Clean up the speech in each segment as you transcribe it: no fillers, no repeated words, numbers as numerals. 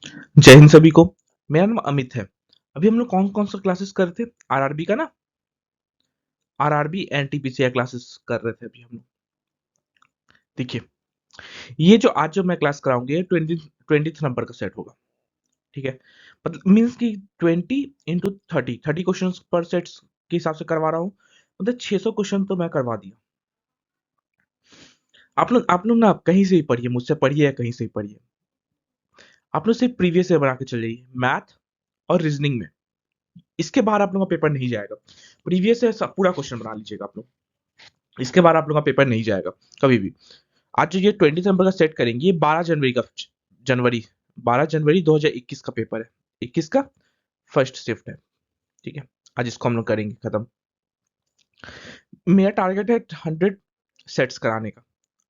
जय हिंद सभी को। मेरा नाम अमित है। अभी हम लोग कौन कौन सा क्लासेस कर रहे थे? आरआरबी का ना, आरआरबी एनटीपीसी क्लासेस कर रहे थे अभी हम लोग। देखिए, ये जो मैं क्लास कराऊंगी ये 20 नंबर का सेट होगा। ठीक है, मतलब मीन्स कि 20 into 30 क्वेश्चन पर सेट्स के हिसाब से करवा रहा हूँ। मतलब 600 क्वेश्चन तो मैं करवा दिया। आप लोग ना कहीं से ही पढ़िए, मुझसे पढ़िए या कहीं से ही पढ़िए, आप लोग सिर्फ प्रीवियस ईयर बना के चल जाइए मैथ और रीजनिंग में। इसके बाहर आप लोगों का पेपर नहीं जाएगा। प्रीवियस ईयर पूरा क्वेश्चन बना लीजिएगा आप लोग, इसके बाद आप लोगों का पेपर नहीं जाएगा कभी भी। आज जो ये 20 नंबर का सेट करेंगे, ये जनवरी 12 जनवरी 2021 का पेपर है। 21 का फर्स्ट शिफ्ट है। ठीक है, आज इसको हम लोग करेंगे खत्म। मेरा टारगेट है 100 सेट्स कराने का।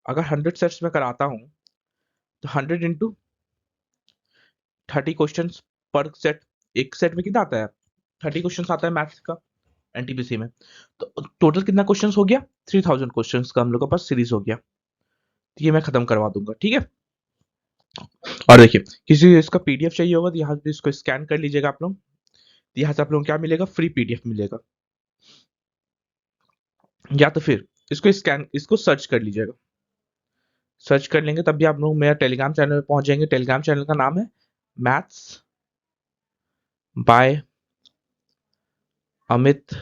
अगर 100 सेट्स में कराता हूँ तो 100 into 30 क्वेश्चन पर सेट। एक सेट में कितना आता है? 30 क्वेश्चन आता है मैथ्स का एनटीपीसी में। तो टोटल कितना क्वेश्चन हो गया? 3000 क्वेश्चन का हम लोग के पास सीरीज हो गया। तो ये मैं खत्म करवा दूंगा। ठीक है, और देखिए, किसी को इसका पीडीएफ चाहिए होगा तो यहाँ पे इसको स्कैन कर लीजिएगा आप लोग। तो यहाँ से आप लोगों को क्या मिलेगा? फ्री पीडीएफ मिलेगा। या तो फिर इसको सर्च कर लीजिएगा। सर्च कर लेंगे तब भी आप लोग मेरा टेलीग्राम चैनल में पहुंच जाएंगे। टेलीग्राम चैनल का नाम है maths by Amit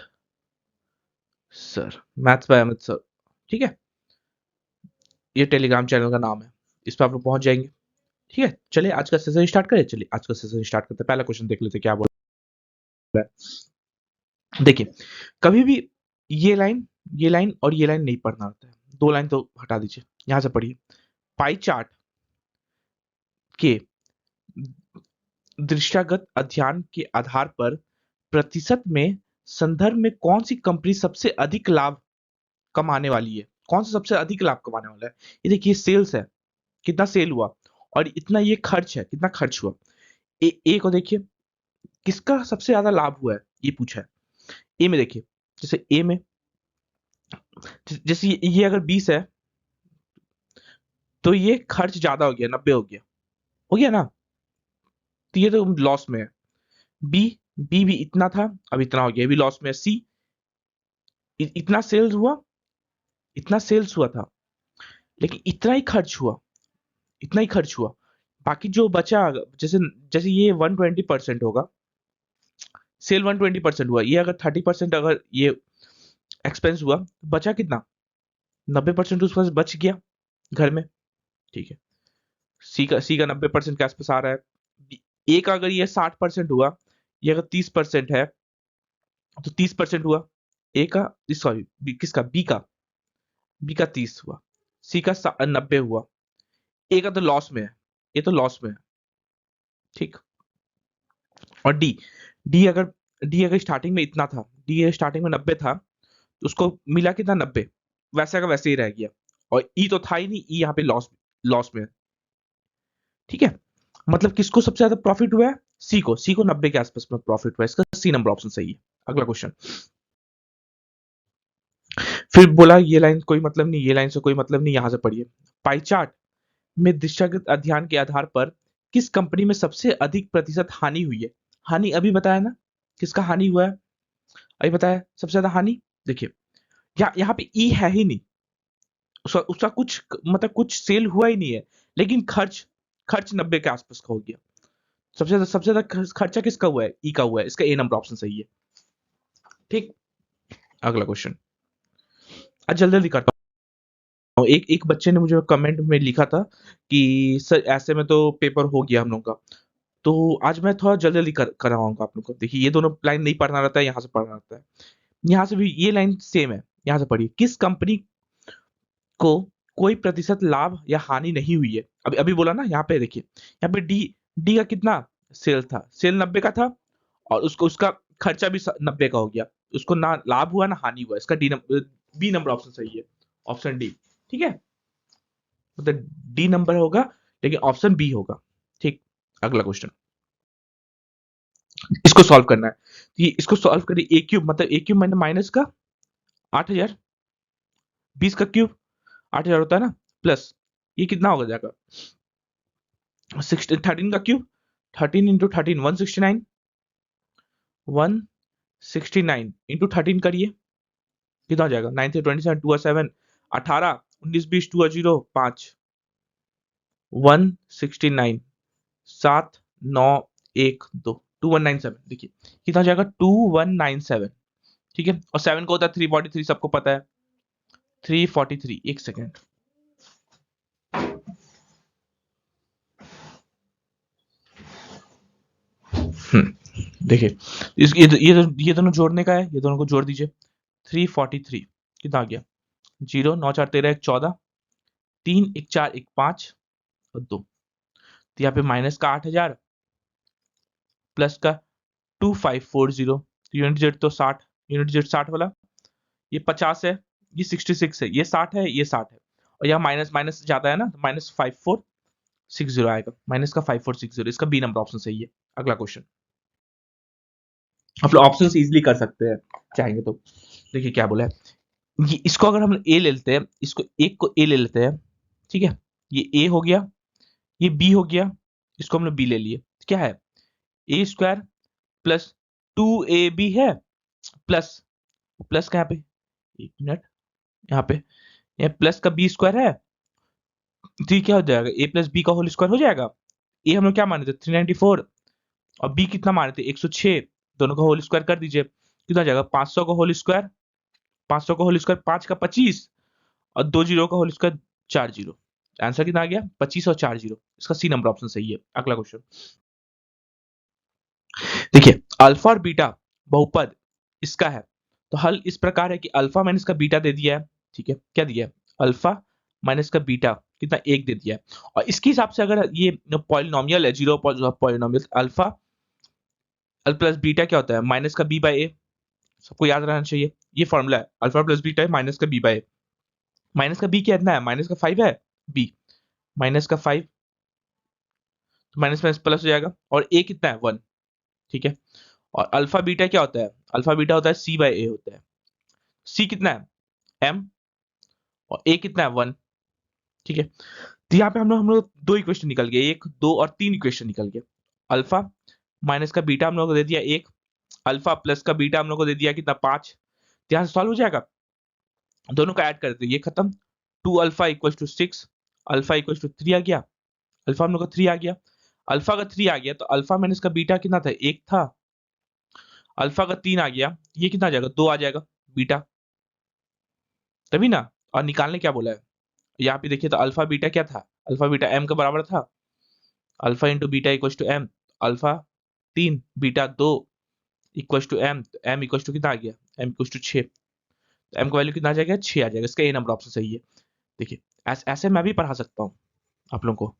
sir. Maths by Amit sir. ठीक है, ये टेलीग्राम चैनल का नाम है। इस पर आप लोग पहुंच जाएंगे। ठीक है, चलिए आज का सेशन स्टार्ट करें। चलिए आज का सेशन स्टार्ट करते हैं। पहला क्वेश्चन देख लेते हैं क्या बोल रहा है। देखिए, कभी भी ये लाइन और ये लाइन नहीं पढ़ना होता है। दो लाइन तो हटा दीजिए, यहां से पढ़िए। पाई चार्ट के दृश्यगत अध्ययन के आधार पर प्रतिशत में संदर्भ में कौन सी कंपनी सबसे अधिक लाभ कमाने वाली है? कौन सा सबसे अधिक लाभ कमाने वाला है? ये देखिए, सेल्स है, कितना सेल हुआ, और इतना ये खर्च है, कितना खर्च हुआ। ए को देखिए, किसका सबसे ज्यादा लाभ हुआ है ये पूछा है। ए में देखिए, जैसे ए में जैसे ये अगर 20 है तो ये खर्च ज्यादा हो गया, 90 हो गया ना। तो ये तो लॉस में है। बी बी भी इतना था, अब इतना हो गया, ये भी लॉस में है। सी इतना सेल्स हुआ, इतना सेल्स हुआ था, लेकिन इतना ही खर्च हुआ, इतना ही खर्च हुआ। बाकी जो बचा, जैसे जैसे ये 120% होगा, सेल 120% हुआ, ये अगर 30% अगर ये एक्सपेंस हुआ, बचा कितना? 90% उसके पास बच गया घर में। ठीक है, सी का 90% के आसपास आ रहा है। ए का अगर ये 60% हुआ, ये अगर 30% है तो 30% हुआ। ए का, सॉरी किसका, बी का 30 हुआ। सी का 90 हुआ। ए का तो लॉस में है, ये तो लॉस में है। ठीक, और डी अगर स्टार्टिंग में इतना था, डी स्टार्टिंग में 90 था, तो उसको मिला कितना? 90। वैसे का वैसे ही रह गया। और ई तो था ही नहीं, ई यहाँ पे लॉस लॉस में है। ठीक है, मतलब किसको सबसे ज्यादा प्रॉफिट हुआ है? सी को 90 के आसपास में प्रॉफिट हुआ है। इसका सी नंबर ऑप्शन सही है। अगला क्वेश्चन, फिर बोला ये लाइन कोई मतलब नहीं, ये लाइन से कोई मतलब नहीं, यहां से पढ़िए। पाई चार्ट में दृश्यगत अध्ययन के आधार पर किस कंपनी में सबसे अधिक प्रतिशत हानि हुई है? हानि अभी बताया ना, किसका हानि हुआ है अभी बताया सबसे ज्यादा हानि। देखिए, यहाँ पे ई है ही नहीं, उसका कुछ मतलब कुछ सेल हुआ ही नहीं है, लेकिन खर्च खर्च 90 के आसपास का हो गया। सबसे ज्यादा खर्चा किसका हुआ है? ई का हुआ है। इसका ए नंबर ऑप्शन सही है। ठीक, अगला क्वेश्चन आज जल्दी जल्दी करता हूँ। एक एक बच्चे ने मुझे कमेंट में लिखा था कि सर ऐसे में तो पेपर हो गया हम लोग का। तो आज मैं थोड़ा जल्दी जल्दी करवाऊंगा आप लोग को। देखिए, ये दोनों लाइन नहीं पढ़ना रहता है, यहाँ से पढ़ना रहता है। यहाँ से भी ये लाइन सेम है, यहाँ से पढ़िए। किस कंपनी को कोई प्रतिशत लाभ या हानि नहीं हुई है? अभी अभी बोला ना, यहाँ पे देखिए, यहाँ पे डी डी का कितना सेल था? सेल 90 का था, और उसको उसका खर्चा भी 90 का हो गया। उसको ना लाभ हुआ ना हानि हुआ। इसका बी नंबर ऑप्शन सही है, ऑप्शन डी। ठीक है, मतलब डी नंबर होगा लेकिन ऑप्शन बी होगा। ठीक, अगला क्वेश्चन, इसको सॉल्व करना है। तो ये इसको सॉल्व करिए। ए क्यूब मतलब ए क्यूब मैंने माइनस का 8000, 20 का क्यूब 8000 होता है ना, प्लस ये कितना होगा जाएगा? 13 का क्यूब 13 इंटू 13 169, 169 इंटू 13 करिए, कितना हो जाएगा? 9 से 27 2 7 18 19 20 2 0 5 169 7 9 1 2 2197। देखिए कितना हो जाएगा? 2197। ठीक है, और 7 को होता है 343, सबको पता है 343। एक सेकेंड, देखिए ये दोनों जोड़ने का है, ये दोनों को जोड़ दीजिए। 343 कितना आ गया? 0 9 4 13 1 14 3 1 4 1 5 और 2। तो यहाँ पे माइनस का 8000 प्लस का 2540। यूनिट जेड तो 60, यूनिट जेड 60 वाला, ये 50 है, ये 66 है, ये 60 है, ये 60 है, और यहाँ माइनस माइनस ज्यादा है ना, तो माइनस 5460 आएगा, माइनस का 5460। इसका बी नंबर ऑप्शन सही है। अगला क्वेश्चन, आप लोग ऑप्शन इजिली कर सकते हैं चाहेंगे तो। देखिए क्या बोला है, ये इसको अगर हम ए ले लेते हैं, इसको एक को ए ले लेते हैं, ठीक है, ये ए हो गया, ये बी हो गया, इसको हमने बी ले लिए। क्या है? ए स्क्वायर प्लस 2ab है, प्लस प्लस का यहाँ पे, एक मिनट, यहाँ पे ये प्लस का बी स्क्वायर है, तो ये क्या हो जाएगा? ए प्लस बी का होल स्क्वायर हो जाएगा। ए हम लोग क्या माने थे? 394, और बी कितना माने थे? 106। दोनों का होल स्क्वायर कर दीजिए, कितना हो जाएगा? 500 का होल स्क्वायर, 500 का होल स्क्वायर 5 का 25, और 2 जीरो का होल स्क्वायर 4 जीरो। आंसर कितना आ गया? 25 और 4 जीरो। इसका सी नंबर ऑप्शन सही है। अगला क्वेश्चन देखिए, अल्फा और बीटा बहुपद इसका है, तो हल इस प्रकार है कि अल्फा माइनस का बीटा दे दिया है, ठीक है, क्या दिया है? अल्फा माइनस का बीटा कितना? 1 दे दिया है, और इसके हिसाब से अगर ये पॉलिनोमियल है, जीरो पॉलिनोमियल, अल्फा अल प्लस बीटा क्या होता है? माइनस का बी बाई ए। सबको याद रहना चाहिए, ये फॉर्मूला है, अल्फा प्लस बीटा है माइनस का बी बाई ए। माइनस का बी कितना है? माइनस का 5 है, बी माइनस का 5, तो माइनस माइनस प्लस हो जाएगा, और ए कितना है? 1। ठीक है, और अल्फा बीटा क्या होता है? अल्फा बीटा होता है सी बाई ए होता है। सी कितना है? एम, और ए कितना है? 1। ठीक है, तो यहाँ पे हम लोग दो इक्वेशन निकल गए, 1 2 और 3 इक्वेशन निकल गए। अल्फा माइनस का बीटा हम लोग को दे दिया 1, अल्फा प्लस का बीटा हम लोग को दे दिया कितना? 5। यहाँ से सॉल्व हो जाएगा, दोनों का ऐड कर देते, ये खत्म। 2 alpha equal to 6, alpha equal to 3 आ गया, अल्फा हम लोग का 3 आ गया, अल्फा का 3 आ गया, तो अल्फा माइनस का बीटा कितना था? 1 था, अल्फा का 3 आ गया, ये कितना आ जाएगा? 2 आ जाएगा बीटा, तभी ना। और निकालने क्या बोला है यहाँ पे? देखिए तो अल्फा बीटा क्या था? अल्फा बीटा एम के बराबर था, alpha into beta equal to M, alpha 3 beta 2 equal to M, M equal to कितना आ गया? एम इक्वल टू 6, एम का वैल्यू कितना आ जाएगा? 6 आ जाएगा। इसका ए नंबर ऑप्शन सही है। देखिए ऐसे मैं भी पढ़ा सकता हूँ आप लोगों को,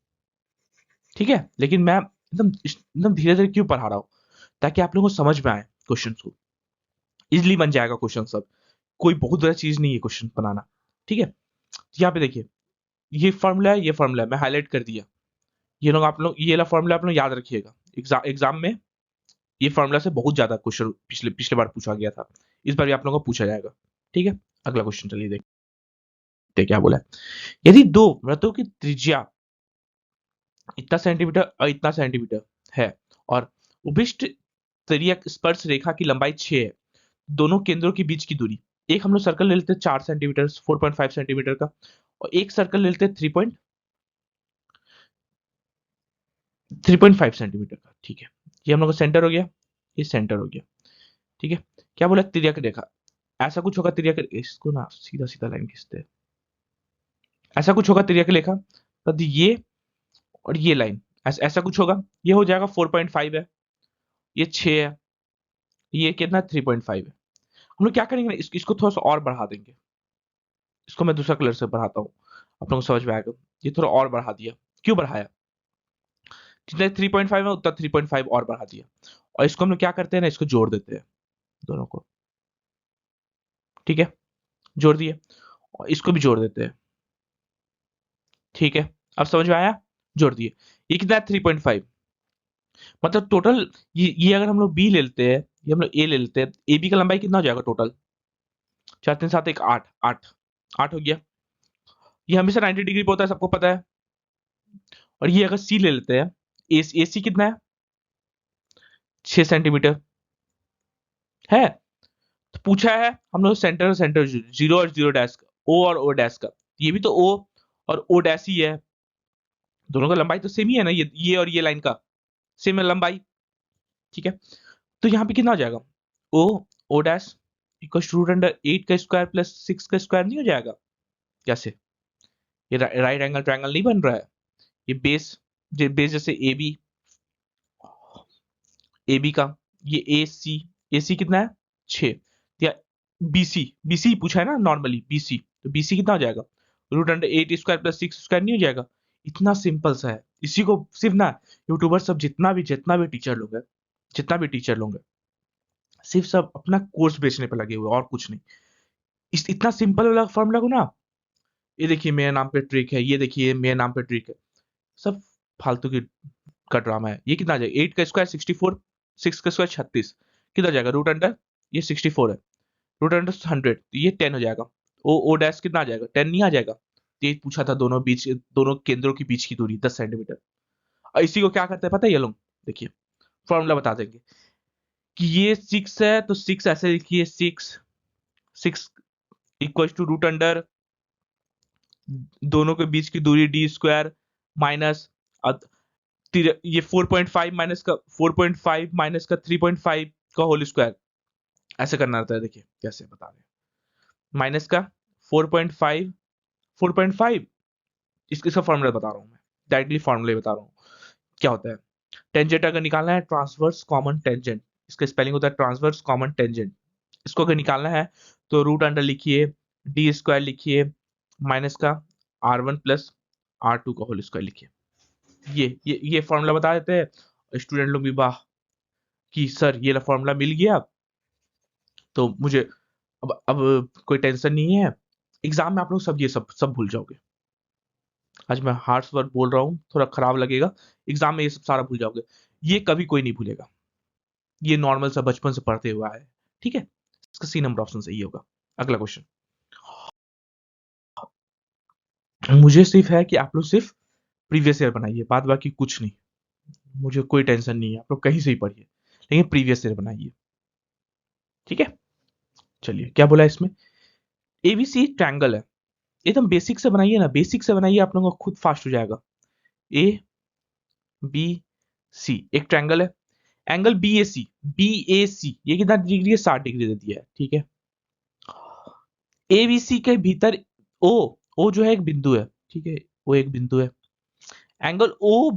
ठीक है, लेकिन मैं एकदम एकदम धीरे धीरे क्यों पढ़ा रहा हूँ? ताकि आप लोगों को समझ में आए क्वेश्चन को, इजिली बन जाएगा क्वेश्चन सब, कोई बहुत बड़ा चीज नहीं है क्वेश्चन बनाना। ठीक है, यहाँ पे देखिए, ये फॉर्मूला है, ये फॉर्मूला है, मैं हाईलाइट कर दिया, ये लोग आप लोग ये वाला फॉर्मूला आप लोग याद रखिएगा, एग्जाम में ये फॉर्मूला से बहुत ज्यादा क्वेश्चन पिछले पिछले बार पूछा गया था, इस बार भी आप लोगों को पूछा जाएगा। ठीक है, अगला क्वेश्चन चलिए देखते क्या बोला है। यदि दो वृत्तों की त्रिज्या इतना सेंटीमीटर और इतना सेंटीमीटर है, और उभिष्ट तिर्यक स्पर्श रेखा की लंबाई 6 है, दोनों केंद्रों के बीच की दूरी, एक हम लोग सर्कल ले लेते हैं 4 सेंटीमीटर 4.5 सेंटीमीटर का, और एक सर्कल ले लेते हैं 3.5 सेंटीमीटर का। ठीक है, ये हम लोग का सेंटर हो गया, ये सेंटर हो गया। ठीक है, क्या बोला? तिर्यक रेखा, ऐसा कुछ होगा तिर्यक, इसको ना सीधा सीधा लाइन खींचते हैं, ऐसा कुछ होगा तिर्यक रेखा, तब ये और ये लाइन ऐसा कुछ होगा, ये हो जाएगा 4.5 है, ये 6 है, ये कितना? 3.5 है। हम लोग क्या करेंगे ना, इसको थोड़ा सा और बढ़ा देंगे, इसको मैं दूसरा कलर से बढ़ाता हूँ, आप लोगों को समझ में आएगा। ये थोड़ा और बढ़ा दिया, क्यों बढ़ाया? जितना 3.5 है उतना 3.5 और बढ़ा दिया, और इसको हम लोग क्या करते हैं ना, इसको जोड़ देते हैं दोनों को। ठीक है, जोड़ दिए, और इसको भी जोड़ देते हैं। ठीक है, अब समझ में आया? जोड़ दिए, ये कितना है? 3.5। मतलब टोटल ये अगर हम लोग बी ले लेते हैं, ये हम लोग ए ले लेते हैं, ए बी का लंबाई कितना हो जाएगा टोटल? 4 3 7 1 8 8 8 हो गया। ये हमेशा 90 डिग्री पे होता है, सबको पता है। और ये अगर सी ले लेते हैं, ए सी कितना है? 6 सेंटीमीटर है। तो पूछा है हम लोग सेंटर सेंटर जीरो और जीरो डैश का, ओ और ओ डैश का, ये भी तो ओ और ओ डैश ही है, दोनों का लंबाई तो सेम ही है ना, ये और ये लाइन का सेम है लंबाई, ठीक है। तो यहाँ पे कितना हो जाएगा, O O dash equal root under 8 का स्क्वायर प्लस 6 का स्क्वायर नहीं हो जाएगा, कैसे, ये राइट एंगल ट्रायंगल नहीं बन रहा है, ये बेस जैसे ए बी का, ये ए सी कितना है 6, या बीसी पूछा है ना नॉर्मली, बीसी तो बीसी कितना हो जाएगा, root under 8 square plus 6 square नहीं हो जाएगा। इतना सिंपल सा है, इसी को सिर्फ ना यूट्यूबर सब जितना भी टीचर लोग हैं, जितना भी टीचर लोग हैं, सिर्फ सब अपना कोर्स बेचने पर लगे हुए और कुछ नहीं। इतना सिंपल वाला फॉर्मूला को ना, ये देखिए मेरे नाम पे ट्रिक है, ये देखिए मेरे नाम पे ट्रिक है, सब फालतू की का ड्रामा है। ये कितना आ जाएगा, 8 का स्क्वायर 64, 6 का स्क्वायर 36, कितना जाएगा रूट अंडर, ये 64 है, रूट अंडर 100, तो ये 10 हो जाएगा। ओ डैश कितना आ जाएगा, 10 नहीं आ जाएगा। तो ये पूछा था दोनों केंद्रों के बीच की दूरी 10 सेंटीमीटर। और इसी को क्या करते हैं पता है ये लोग, देखिए फॉर्मूला बता देंगे कि ये 6 है तो 6 ऐसे लिखिए, 6 इक्वल टू रूट अंडर दोनों के बीच की दूरी डी स्क्वायर माइनस ये 4.5 माइनस का 4.5 माइनस का 3.5 का होल स्क्वायर, ऐसे करना रहता है, देखिए कैसे बता रहे हैं, माइनस का 4.5 4.5, इसका फॉर्मूला बता रहा हूं मैं, डायरेक्टली फॉर्मूला बता रहा हूँ क्या होता है। टेंजेंट अगर निकालना है, ट्रांसवर्स कॉमन टेंजेंट, इसका स्पेलिंग होता है ट्रांसवर्स कॉमन टेंजेंट, इसको अगर निकालना है तो रूट अंडर लिखिए, डी स्क्वायर लिखिए, माइनस का R1 प्लस R2 का होल स्क्वायर लिखिए। ये फॉर्मूला बता देते हैं, स्टूडेंट लोग भी वाह कि सर ये फॉर्मूला मिल गया, तो मुझे अब कोई टेंशन नहीं है, एग्जाम में आप लोग सब भूल जाओगे। आज मैं हार्श वर्ड बोल रहा हूँ, थोड़ा खराब लगेगा, एग्जाम में ये सब सारा भूल जाओगे, ये कभी कोई नहीं भूलेगा, ये नॉर्मल सा बचपन से पढ़ते हुआ है, ठीक है। इसका सी नंबर ऑप्शन सही होगा। अगला क्वेश्चन, मुझे सिर्फ है कि आप लोग सिर्फ प्रीवियस ईयर बनाइए, बाद बाकी कुछ नहीं, मुझे कोई टेंशन नहीं है, आप लोग कहीं से ही पढ़िए, लेकिन प्रीवियस ईयर बनाइए, ठीक है। चलिए क्या बोला इसमें, एबीसी ट्रायंगल है, एकदम बेसिक से बनाइए ना, बेसिक से बनाइए, आप लोगों को खुद फास्ट हो जाएगा। ए बी सी एक ट्रायंगल है, एंगल बी ए सी ये कितना डिग्री है, 60 डिग्री दे दिया है, ठीक है। ए बी सी के भीतर ओ ओ जो है एक बिंदु है, ठीक है, वो एक बिंदु है, एंगल ओ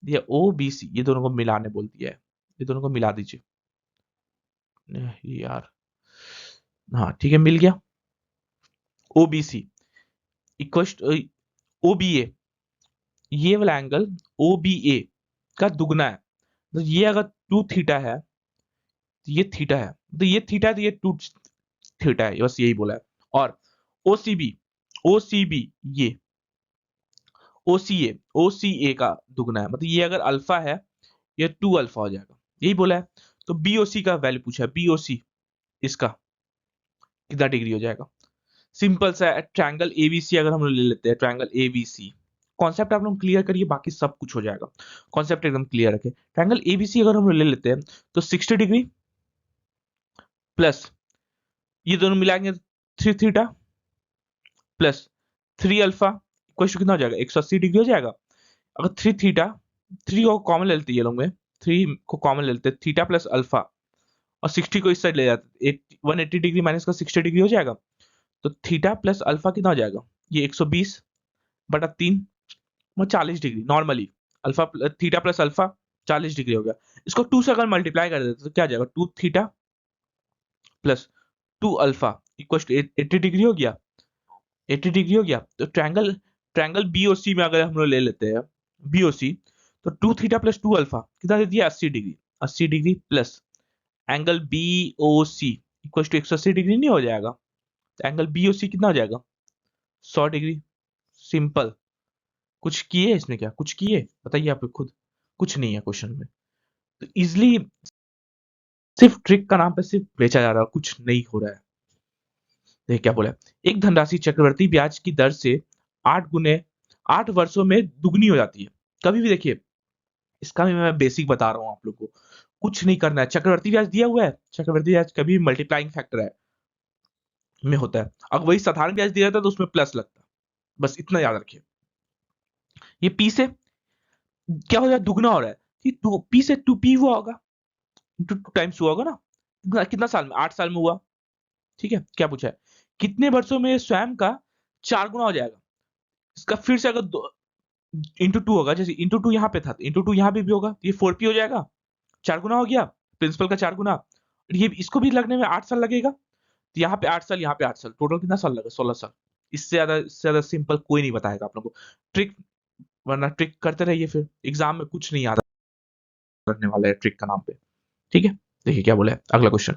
या ओ बी सी ये दोनों को मिलाने बोल दिया है, ये दोनों को मिला दीजिए यार, हाँ ठीक है मिल गया, O B C equal O B A, ये वाला एंगल ओ बी ए का दुगना है, तो ये अगर 2 थीटा है तो ये थीटा है, तो ये थीटा है तो ये 2 थीटा है, बस यही बोला है। और ओसीबी ओसीबी ये ओसीए का दुगना है, मतलब ये अगर अल्फा है ये 2 अल्फा हो जाएगा, यही बोला है। तो बीओसी का वैल्यू पूछा है, बीओसी इसका कितना डिग्री हो जाएगा, सिंपल सा ट्रायंगल एबीसी अगर हम लोग ले लेते हैं, ट्रायंगल एबीसी, कॉन्सेप्ट आप लोग क्लियर करिए, बाकी सब कुछ हो जाएगा, कॉन्सेप्ट एकदम क्लियर रखे। ट्रायंगल एबीसी अगर हम लोग ले लेते हैं तो 60 डिग्री प्लस ये दोनों मिलाएंगे 3 theta plus 3 alpha equal to कितना हो जाएगा, 180 डिग्री हो जाएगा। अगर 3 थीटा 3 को कॉमन ले लेते हैं ये लोग में, 3 को कॉमन ले लेते हैं, थीटा प्लस अल्फा और 60 को इस साइड ले जाते हैं, 180 डिग्री माइनस का 60 डिग्री हो जाएगा, तो थीटा प्लस अल्फा कितना हो जाएगा, ये 120 बटा 3 40 degree normally, alpha theta plus alpha 40 degree हो गया। इसको 2 से अगर मल्टीप्लाई कर देते तो क्या आ जाएगा, 2 theta plus 2 alpha equal to 80 degree हो गया, 80 डिग्री हो गया। तो ट्रायंगल ट्रायंगल बीओसी में अगर हम लोग ले लेते हैं बीओसी, तो 2 थीटा प्लस 2 अल्फा कितना दे दिया, 80 degree, 80 degree plus angle BOC equal to 180 degree नहीं हो जाएगा, तो एंगल बीओसी कितना हो जाएगा, 100 डिग्री। सिंपल, कुछ किए इसमें, क्या कुछ किए बताइए आप खुद, कुछ नहीं है क्वेश्चन में, तो इजिली सिर्फ ट्रिक का नाम पे सिर्फ बेचा जा रहा है, कुछ नहीं हो रहा है। देखिए क्या बोला है, एक धनराशि चक्रवर्ती ब्याज की दर से 8 गुने 8 वर्षों में दुगनी हो जाती है। कभी भी देखिए इसका भी मैं बेसिक बता रहा हूँ आप लोग को, कुछ नहीं करना है। चक्रवर्ती ब्याज दिया हुआ है, चक्रवर्ती ब्याज कभी मल्टीप्लाइंग फैक्टर है में होता है। अगर वही साधारण ब्याज दिया जाता है तो उसमें प्लस लगता है, बस इतना याद रखिए। ये पी से क्या हो रहा है, दुगना हो रहा है, ये पी से टू पी हुआ होगा, टू टाइम्स हुआ होगा ना। कितना साल में, 8 साल में हुआ। ठीक है, क्या पूछा है, कितने वर्षों में स्वयं का 4 गुना हो जाएगा। इसका फिर से अगर इंटू टू होगा, जैसे इंटू टू यहाँ पे था, इंटू टू यहाँ पे भी होगा, ये 4p हो जाएगा, 4 गुना हो गया, प्रिंसिपल का 4 गुना। ये इसको भी लगने में 8 साल लगेगा, तो यहाँ पे 8 साल, यहाँ पे 8 साल, टोटल कितना साल लगा, 16 साल। इससे ज्यादा सिंपल कोई नहीं बताएगा आप लोगों को ट्रिक, वरना ट्रिक करते रहिए, फिर एग्जाम में कुछ नहीं याद रखने वाला है ट्रिक का नाम पे। ठीक है, देखिए क्या बोला है अगला क्वेश्चन।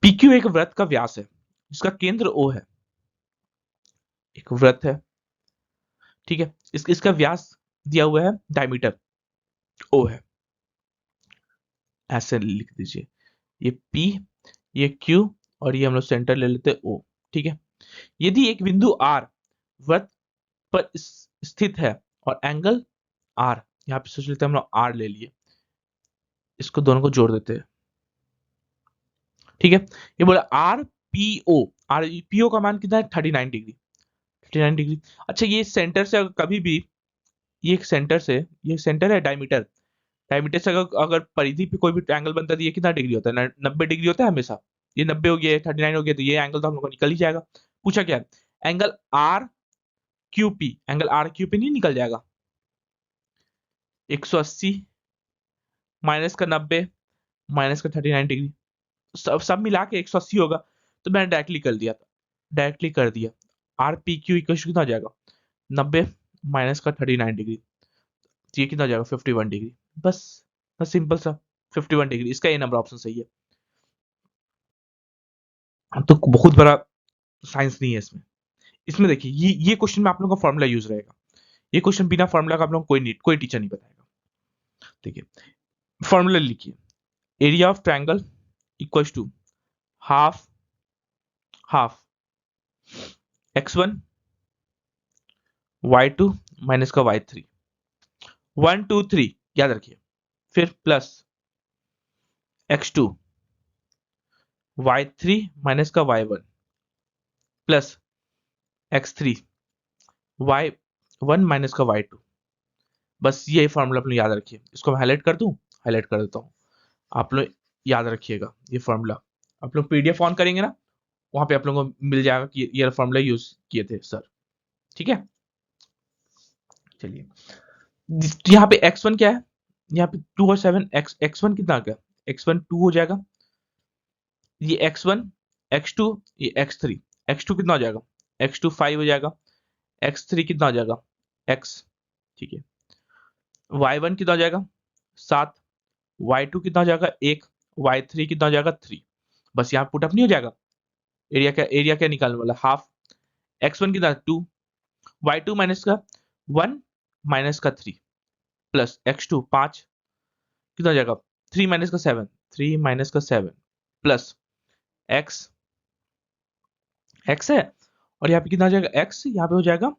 पीक्यू एक वृत्त का व्यास है जिसका केंद्र ओ है, एक वृत्त है, ठीक है, इसका व्यास दिया हुआ है, डायमीटर ओ है, ऐसे लिख दीजिए, ये P, ये Q, और ये हम लोग सेंटर ले लेते हैं O। ठीक है, यदि एक बिंदु R वृत्त पर स्थित है और एंगल R, यहाँ पे सोच लेते हैं हम लोग R ले लिए, इसको दोनों को जोड़ देते हैं। ठीक है, ये बोला RPO का मान कितना है, 39 डिग्री, 39 डिग्री। अच्छा, ये सेंटर से कभी भी, ये एक सेंटर से, ये सेंटर है डायमीटर, डायमीटर से अगर परिधि पे कोई भी एंगल बनता है तो ये कितना डिग्री होता है, 90 डिग्री होता है हमेशा। ये 90 हो गया, 39 हो गया, तो ये एंगल तो हम लोग को निकल ही जाएगा। पूछा क्या है, angle R Q P, angle R Q P नहीं निकल जाएगा, 180 माइनस का 90 माइनस का 39 डिग्री, सब मिला के 180 होगा। तो मैंने डायरेक्टली कर दिया था, डायरेक्टली कर दिया, आर पी क्यू इक्वल कितना हो जाएगा, 90 माइनस का 39 डिग्री, तो ये कितना हो जाएगा, 51 डिग्री। बस सिंपल सा 51 डिग्री, इसका ये नंबर ऑप्शन सही है। तो बहुत बड़ा साइंस नहीं है इसमें। इसमें देखिए, ये क्वेश्चन में आप लोगों का फॉर्मूला यूज रहेगा, ये क्वेश्चन बिना फॉर्मूला का आप लोगों को कोई टीचर नहीं बताएगा। देखिए, फॉर्मूला लिखिए, area of triangle equals to half half x1 y2 minus का y3, 1 2 3 याद रखिए, फिर प्लस x2 y3 माइनस का y1 plus x3 y1 minus का y2। बस ये फॉर्मूला अपने याद रखिए, इसको मैं हाईलाइट कर दूं, हाईलाइट कर देता हूं, आप लोग याद रखिएगा ये फॉर्मूला। आप लोग पीडीएफ ऑन करेंगे ना, वहां पे आप लोगों को मिल जाएगा कि ये फॉर्मूला यूज किए थे सर। ठीक है, चलिए, यहाँ पे x1 क्या है, यहाँ पे 2 और 7, x1 कितना आ गया, x1 2 हो जाएगा, ये x1 x2, ये x3, x2 कितना हो जाएगा, x2 5 हो जाएगा, x3 कितना हो जाएगा, x, ठीक है, y1 कितना हो जाएगा 7, y2 कितना हो जाएगा 1, y3 कितना हो जाएगा 3। बस यहाँ पुटअप नहीं हो जाएगा, एरिया क्या निकालने वाला, हाफ, x1 कितना 2, y2 माइनस का 1 माइनस का 3 प्लस x2 5 कितना हो जाएगा, 3 माइनस का 7, 3 माइनस का 7 प्लस x, x है, और यहाँ पे कितना हो जाएगा x, यहाँ पे हो जाएगा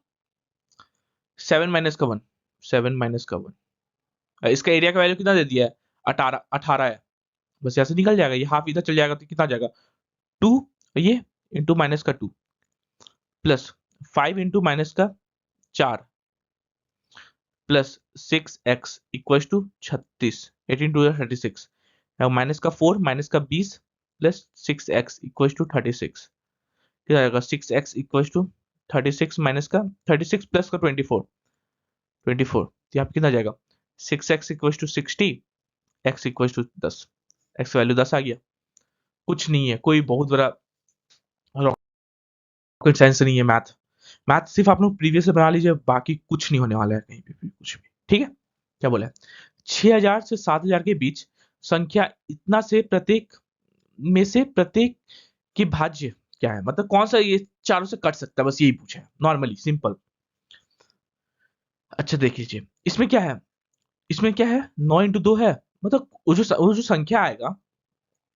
7 माइनस का 1, 7 माइनस का 1। इसका एरिया का वैल्यू कितना दे दिया है, 18, 18 है। बस यहाँ से निकल जाएगा, ये हाफ इधर चल जाएगा तो कितना आ जाएगा 2, ये इंटू माइनस का 2 प्लस 5 इंटू माइनस का 4 plus 6x equal to 36, 18 to 36, minus का 4 माइनस का 20 प्लस 6x इक्वल टू 36, कितना आएगा 6x इक्वल टू 36 माइनस का 36 प्लस का 24, 24, तो यहाँ पे कितना जाएगा 6x equal to 60, x equal to 10, x value 10 आ गया। कुछ नहीं है, कोई बहुत बड़ा रॉकेट साइंस नहीं है मैथ, मैथ सिर्फ आप लोग प्रीवियस से बना लीजिए, बाकी कुछ नहीं होने वाला है कहीं पे भी कुछ भी। ठीक है, क्या बोला है, 6000 से 7000 के बीच संख्या इतना से प्रत्येक में से प्रत्येक की भाज्य क्या है, मतलब कौन सा ये चारों से कट सकता है, बस यही पूछा है नॉर्मली सिंपल। अच्छा देख लीजिए, इसमें क्या है, इसमें क्या है 9 इंटू 2 है, मतलब वो जो संख्या आएगा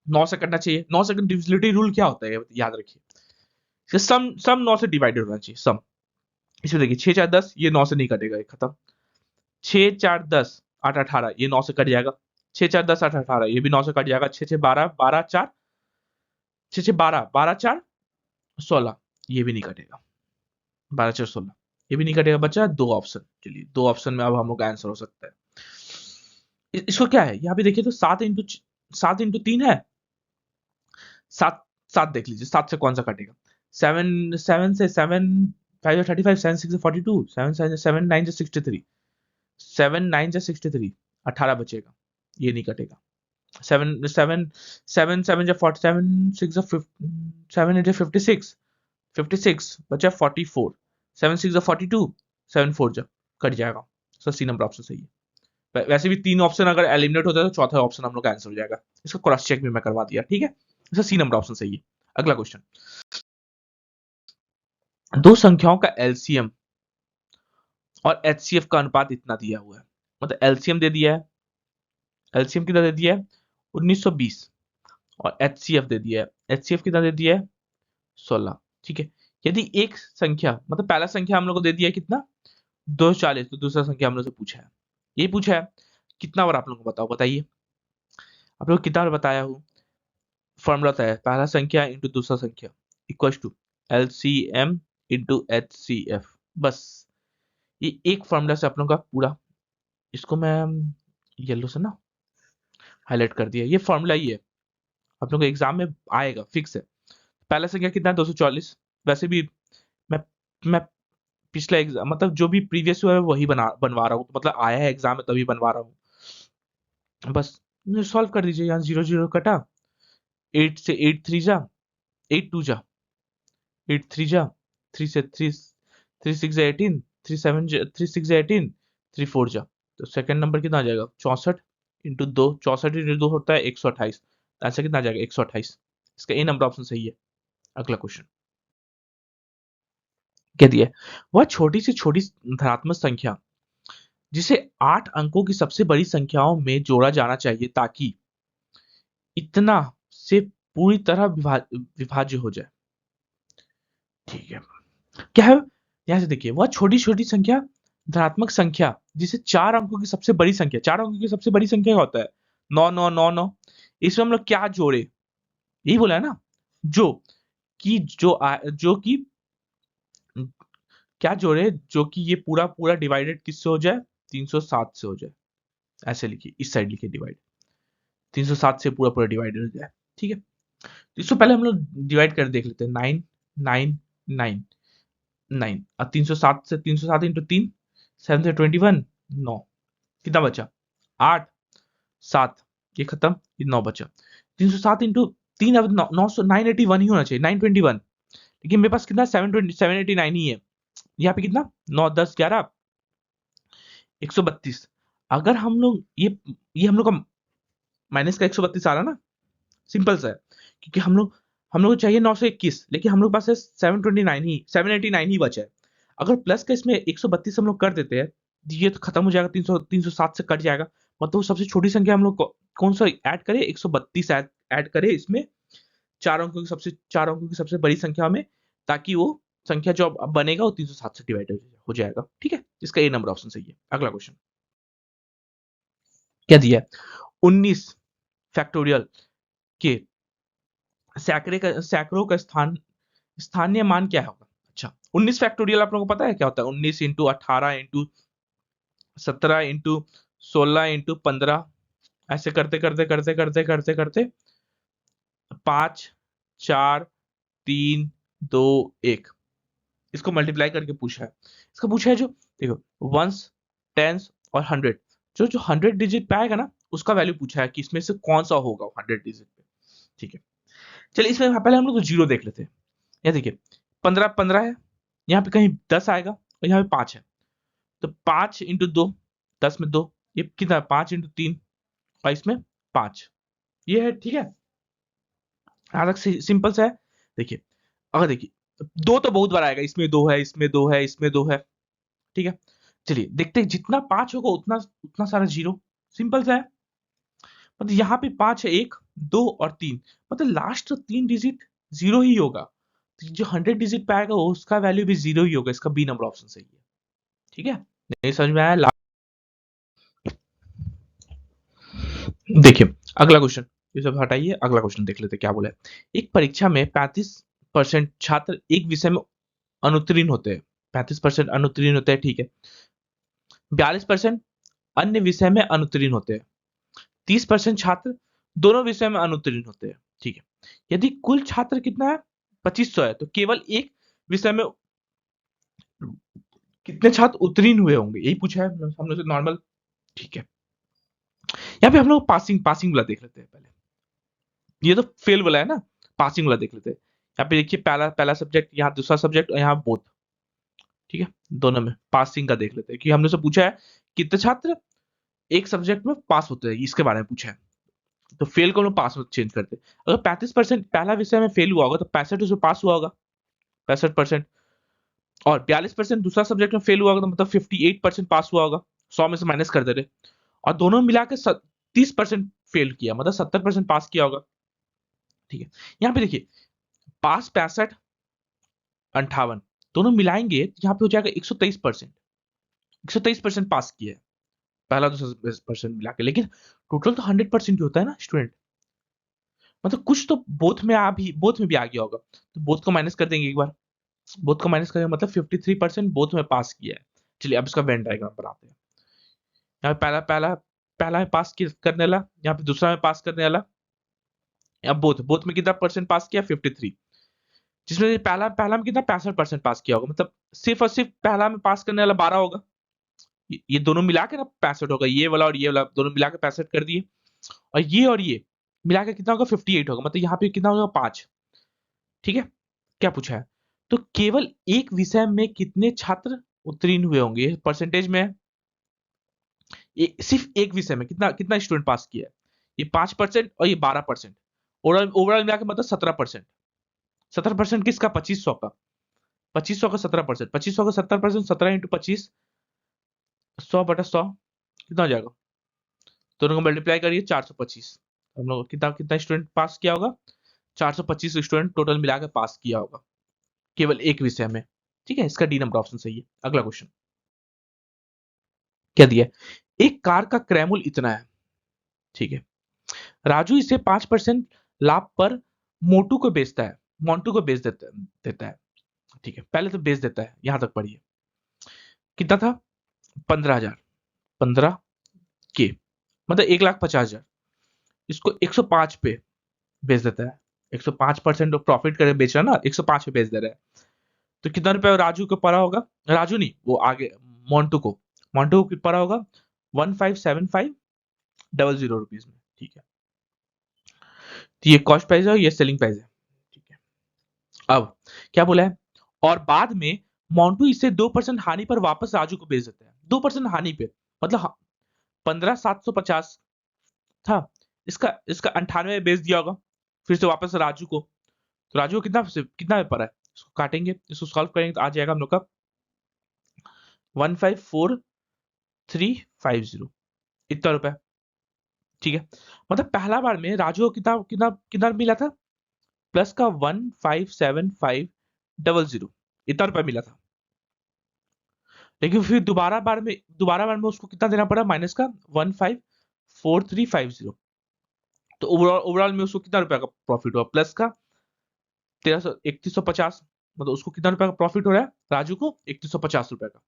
9 से कटना चाहिए। 9 से डिविजिबिलिटी रूल क्या होता है याद रखिए, सम सम 9 से डिवाइडेड होना चाहिए, सम। इसमें देखिए 6 4 10, ये 9 से नहीं कटेगा, ये खत्म, 6 4 10, 8 18 ये 9 से कट जाएगा, 6 4 10 8 18 ये भी 9 से कट जाएगा, 6 6 12 12 4 6 6 12 12 4 16 ये भी नहीं कटेगा, 12 4 16 ये भी नहीं कटेगा बच्चा। दो ऑप्शन, चलिए दो ऑप्शन में अब हम लोग का आंसर हो सकता है। इसको क्या है यहाँ पे देखिए तो 7 इंटू 3 है, 7 7 देख लीजिए, 7 से कौन सा कटेगा, 7 7 से 7 5 35 7 6 42 7 7 9 63 7 9 63 18 बचेगा, ये नहीं कटेगा। 7 7 7 7 जा 47 6 7 8 56 56 बचा 44 7 6 42 7 4 जा कट जाएगा। सो सी नंबर ऑप्शन सही है। वैसे भी 3 ऑप्शन अगर एलिमिनेट होता है तो चौथा ऑप्शन हम लोग का आंसर हो जाएगा। इसका क्रॉस चेक भी मैं करवा दिया, ठीक है। इसका सी नंबर ऑप्शन सही है। अगला क्वेश्चन, दो संख्याओं का एलसीएम और एचसीएफ का अनुपात इतना दिया हुआ है, मतलब एलसीएम दे दिया है, एलसीएम कितना दे दिया है 1920 और एचसीएफ दे दिया है, एचसीएफ कितना दे दिया है 16, ठीक है। यदि एक संख्या, मतलब पहला संख्या हम लोग को दे दिया है कितना 240, तो दूसरा संख्या हम लोग से पूछा है, ये पूछा है कितना बार आप लोगों को बताओ, बताइए आप लोग कितना बार बताया हूँ। फॉर्मूला था है पहला संख्या इंटू दूसरा संख्या equal to LCM into HCF, बस ये एक फॉर्मूला से आप लोगों का पूरा, इसको मैं येलो से ना हाईलाइट कर दिया, ये फॉर्मूला ही है, आप लोगों को एग्जाम में आएगा, फिक्स है। पहला संख्या कितना है 240, वैसे भी मैं पिछला एग्जाम मतलब जो भी प्रीवियस हुआ है वही बनवा रहा हूँ, तो मतलब आया है एग्जाम में तभी बनवा रहा हूँ, बस सॉल्व कर दीजिए। यहाँ 0 0 कटा, 8 से 8 3 जा 8 2 जा 8 3 जा 3 से 3 3 6 जा 18 3 7 3 6 जा 18 3 4 जा, तो सेकंड नंबर कितना आ जाएगा 64 इंटू 2, 64 इंटू 2 होता है 128, आंसर कितना आ जाएगा 128। इसका ए नंबर ऑप्शन सही है। अगला क्वेश्चन क्या दिया है, वह छोटी से छोटी धनात्मक संख्या जिसे 8 अंकों की सबसे बड़ी संख्याओं में जोड़ा जाना चाहिए ताकि इतना से पूरी तरह विभाज्य हो जाए, ठीक है। क्या है, यहां से देखिए वह छोटी छोटी संख्या धनात्मक संख्या जिसे 4 अंकों की सबसे बड़ी संख्या, 4 अंकों की सबसे बड़ी संख्या क्या होता है 9 9 9 9, इसमें हम लोग क्या जोड़े, यही बोला है ना, जो कि जो कि क्या जोड़े, जो कि ये पूरा पूरा डिवाइडेड किससे हो जाए 307 से हो जाए, ऐसे लिखिए, इस साइड लिखिए डिवाइड, 307 से पूरा पूरा डिवाइडेड हो जाए, ठीक है। तो इसको पहले हम लोग डिवाइड कर देख लेते हैं, 9 9 9 9 और 307 से 307 इंटू 3 7 से 21 9, कितना बचा 8 7, ये खत्म, ये 9 बचा, 307 इंटू 3 अब 981 ही होना चाहिए 921, लेकिन मेरे पास कितना 789 ही है, यहाँ पे कितना 9 10 11 132, अगर हम लोग ये हम लोग का माइनस का 132 आ रहा ना, सिंपल सा है, क्योंकि हम लोग को चाहिए 921, लेकिन हम लोग पास है 789 ही बचा है। अगर प्लस का इसमें 132 हम लोग कर देते हैं, ये तो खत्म हो जाएगा, 307 से कट जाएगा, मतलब वो सबसे छोटी संख्या हम लोग कौन सा ऐड करें 132 ऐड करें इसमें, 4 अंकों की सबसे बड़ी संख्या में, ताकि वो संख्या जो अब बनेगा वो 307 से डिवाइड हो जाएगा, ठीक है। इसका ए नंबर ऑप्शन सही है। अगला क्वेश्चन क्या दिया है 19 फैक्टोरियल के सैकड़ों का स्थानीय मान क्या होगा। अच्छा 19 फैक्टोरियल आप लोगों को पता है क्या होता है, 19 इंटू 18 इंटू 17 इंटू 16 इंटू 15, ऐसे करते करते करते करते करते करते 5 4 3 2 1, इसको मल्टीप्लाई करके पूछा है। इसका पूछा है जो देखो वंस टेंस और 100, जो जो 100 डिजिट पे आएगा ना उसका वैल्यू पूछा है कि इसमें से कौन सा होगा 100 डिजिट पे, ठीक है। चलिए इसमें पहले हम लोग जीरो देख लेते हैं। यहाँ देखिए 15 15 है, यहाँ पे कहीं 10 आएगा और यहाँ पे 5 है, तो 5 इंटू 2 10 में 2, ये कितना 5 इंटू 3 और इसमें 5, ये है, ठीक है। यहाँ तक सिंपल सा है। देखिए अगर देखिए 2 तो बहुत बार आएगा, इसमें 2 है, इसमें 2 है, इसमें 2 है, ठीक है। चलिए देखते हैं जितना 5 होगा उतना उतना सारा जीरो, सिंपल सा है। मतलब यहाँ पे 5 है, 1 2 और 3, मतलब लास्ट 3 डिजिट जीरो ही होगा, तो जो 100 डिजिट पे आएगा उसका वैल्यू भी जीरो ही होगा। इसका बी नंबर ऑप्शन सही है, ठीक है। नहीं समझ में आया देखिए अगला क्वेश्चन, ये सब हटाइए, अगला क्वेश्चन देख लेते हैं क्या बोला है। एक परीक्षा में 35% छात्र एक विषय में अनुत्तीर्ण होते हैं, 35% अनुत्तीर्ण होते हैं, ठीक है। 42% अन्य विषय में अनुत्तीर्ण होते हैं, 30% छात्र दोनों विषय में अनुत्तीर्ण होते हैं, ठीक है। यदि कुल छात्र कितना है, 2500 है, तो केवल एक विषय में कितने छात्र उत्तीर्ण हुए होंगे, यही पूछा है हम लोग से नॉर्मल, ठीक है। यहाँ पे हम लोग पासिंग पासिंग वाला देख लेते हैं पहले, ये तो फेल वाला है ना, पासिंग वाला देख लेते हैं। यहाँ पे देखिए पहला पहला सब्जेक्ट, यहाँ दूसरा सब्जेक्ट और यहाँ बोथ, ठीक है। दोनों में पासिंग का देख लेते हैं कि हमने से पूछा है कितने छात्र एक सब्जेक्ट में पास होते हैं, इसके बारे में पूछा है। तो फेल को हम लोग पास में चेंज करते हैं। अगर 35% पहला विषय में फेल हुआ होगा तो 65 उसमें पास हुआ होगा, 65%। और 42% दूसरा सब्जेक्ट में फेल हुआ होगा तो मतलब 58% पास हुआ होगा, 100 में से माइनस कर दे रहे। और दोनों मिला के 30% फेल किया, मतलब 70% पास किया होगा, ठीक है। यहाँ पे देखिए पास 65, 58 दोनों मिलाएंगे तो यहाँ पे हो जाएगा 123%, 123% पास किया है पहला दूसरा परसेंट मिला के। लेकिन टोटल तो 100% ही होता है ना स्टूडेंट, मतलब कुछ तो बोथ में भी आ गया होगा, तो बोथ को माइनस कर देंगे एक बार, बोथ को माइनस करेंगे मतलब 53% बोथ में पास किया है। चलिए अब इसका वेन डायग्राम बनाते हैं। यहाँ पे पहला पहला पहला में पास करने वाला, यहाँ पे दूसरा में पास करने वाला, यहाँ बोथ बोथ में कितना परसेंट पास किया, 53, जिसमें से पहला पहला में कितना 65% पास किया होगा, मतलब सिर्फ और सिर्फ पहला में पास करने वाला 12 होगा। ये दोनों मिला के ना 65 होगा, ये वाला और ये वाला दोनों मिला के 65 कर दिए, और ये मिला के कितना होगा 58 होगा, मतलब यहाँ पे कितना होगा 5, ठीक है। क्या पूछा है, तो केवल एक विषय में कितने छात्र उत्तीर्ण हुए होंगे परसेंटेज में, सिर्फ एक विषय में कितना कितना स्टूडेंट पास किया है, ये 5% और ये 12%, ओवरऑल ओवरऑल मिला के मतलब 17%। 17% किसका, 2500 का, 2500 का 17%, 2500 का 17%, 17 × 25, 100/100 कितना हो जाएगा, दोनों को मल्टीप्लाई करिए 425। हम लोग कितना कितना स्टूडेंट पास किया होगा, 425 स्टूडेंट टोटल मिला के पास किया होगा केवल एक विषय में, ठीक है। इसका डी नंबर ऑप्शन सही है। अगला क्वेश्चन क्या दिया है, एक कार का क्रय मूल्य इतना है, ठीक है। राजू इसे 5% लाभ पर मोटू को बेचता है, मोंटू को बेच देता है, ठीक है। पहले तो बेच देता है, यहां तक पढ़िए, कितना था 15,000, 15 के मतलब 1,50,000, इसको 105 पे बेच देता है, 105% प्रॉफिट करे बेच रहा है ना, 105 पे बेच दे रहा है। तो कितना रुपया राजू को पड़ा होगा, राजू नहीं वो आगे मोंटू को पड़ा होगा 157500 रुपीज में, ठीक है। तो ये कॉस्ट प्राइस है और ये सेलिंग प्राइस है, ठीक है। अब क्या बोला है, और बाद में मोंटू इसे 2% हानि पर वापस राजू को बेच देता है, 2% हानि पे, मतलब 15,750 था, इसका इसका 98 में बेच दिया होगा, फिर से वापस राजू को। तो राजू को कितना कितना में पड़ा है, इसको काटेंगे, इसको सॉल्व करेंगे तो आ जाएगा हम लोग का 154350, इतना रुपया, ठीक है। मतलब पहला बार में राजू को कितना कितना कितना मिला था, प्लस का 157500, इतना रुपया मिला था। लेकिन फिर दोबारा बार में उसको कितना देना पड़ा, माइनस का 154350। तो ओवरऑल ओवरऑल में उसको कितना रुपया का प्रॉफिट हुआ, प्लस का 3150, मतलब उसको कितना रुपया का प्रॉफिट हो रहा है राजू को, 3150 रुपया का,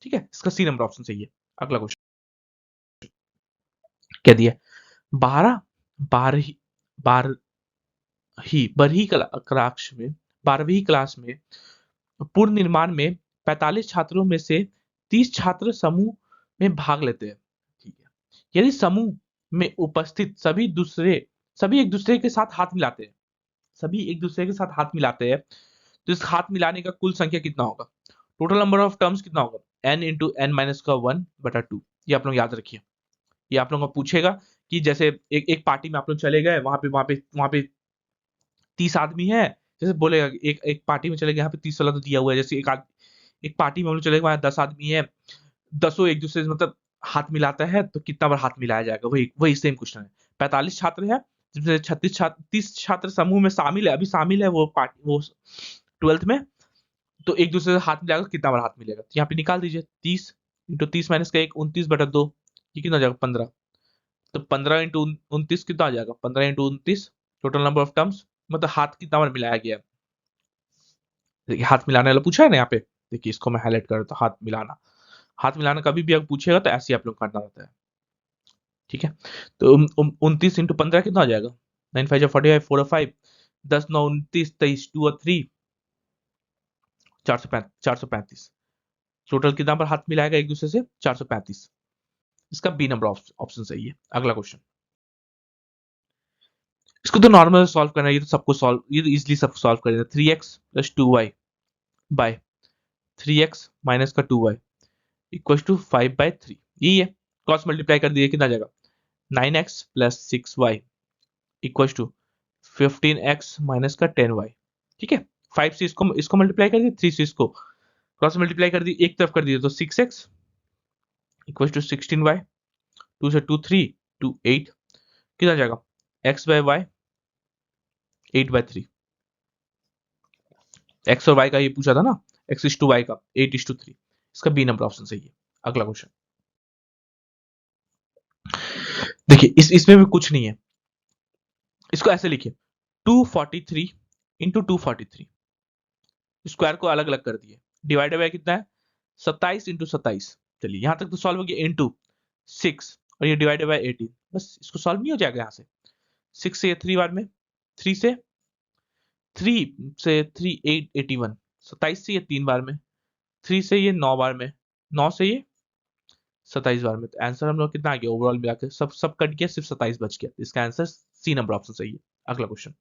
ठीक है। इसका सी नंबर ऑप्शन सही है। अगला क्वेश्चन क्या दिया, बारह बारही बारहवीं क्लास में 12वीं क्लास में पूर्ण निर्माण में 45 छात्रों में से 30 छात्र समूह में भाग लेते हैं, ठीक है। यदि समूह में उपस्थित सभी एक दूसरे के साथ हाथ मिलाते हैं, सभी एक दूसरे के साथ हाथ मिलाते हैं, तो इस हाथ मिलाने का कुल संख्या कितना होगा, टोटल नंबर ऑफ टर्म्स कितना होगा, n × n-1/2। ये आप लोग याद रखिए, ये आप लोगों को पूछेगा कि जैसे एक पार्टी में आप लोग चले गए, वहां पे 30 आदमी है, जैसे बोलेगा एक एक पार्टी में चले गए, यहाँ पे 30 वाला तो दिया हुआ है, जैसे एक पार्टी में हम लोग चले गए वहां 10 आदमी है, दसों एक दूसरे से मतलब हाथ मिलाता है, तो कितना बार हाथ मिलाया जाएगा, वही वही सेम क्वेश्चन है। 45 छात्र है, जिसमें 30 छात्र समूह में शामिल है, अभी शामिल है वो पार्टी, वो 12th में, तो एक दूसरे से हाथ मिलाएगा तो कितना बार हाथ मिलेगा, तो यहाँ पे निकाल दीजिए 30 × 30 - 1 29/2, ये कितना हो जाएगा 15, तो 15 इंटू 29 कितना आ जाएगा? 15 into 29 total number of terms, मतलब हाथ कितना बार मिलाया गया। देखिए हाथ मिलाने वाला पूछा है ना यहाँ पे, देखिए इसको मैं हाईलाइट कर रहा हूँ, हाथ मिलाना। हाथ मिलाना कभी भी अगर पूछेगा तो ऐसे ही आप लोग करना होता है, ठीक है। तो 29 इंटू 15 कितना आ जाएगा? 9 5 45, 4 और 5, 10 9 29, 23 2 और 3, 435। टोटल कितना बार हाथ मिलाएगा एक दूसरे से? 435। इसका बी नंबर ऑप्शन सही है। अगला क्वेश्चन, इसको तो नॉर्मल सॉल्व करना है, ये तो सबको सॉल्व, ये तो इजिली सब सॉल्व कर देना। 3x plus 2y bye 3x minus का 2y इक्वल टू 5/3, यही है। क्रॉस मल्टीप्लाई कर दिए, कितना आ जाएगा? 9x plus 6y equal to 15x minus का 10y, ठीक है। 5 से इसको मल्टीप्लाई कर दिए, 3 से इसको क्रॉस मल्टीप्लाई कर दी, एक तरफ कर दिए तो 6x इक्वल टू 16y, 2 से 2 3 2 8, कितना आ जाएगा? x by Y 8/3। एक्स और वाई का ये पूछा था ना, x इज टू वाई का 8:3, इसका बी नंबर ऑप्शन सही है। अगला क्वेश्चन, देखिए इसमें भी कुछ नहीं है, इसको ऐसे लिखिए 243 इंटू 243, स्क्वायर को अलग अलग कर दिए, डिवाइडेड बाय कितना है? 27 इंटू 27। चलिए यहां तक तो सॉल्व हो गया, इंटू 6 और ये डिवाइडेड बाय 18, बस इसको सॉल्व नहीं हो जाएगा यहाँ से। 6 से ये 3 बार में, 3 से 3 8 81, 27 से ये 3 बार में, 3 से ये 9 बार में, 9 से ये 27 बार में। तो आंसर हम लोग कितना आ गया ओवरऑल मिला के? सब सब कट गया, सिर्फ 27 बच गया। इसका आंसर सी नंबर ऑप्शन सही है। अगला क्वेश्चन,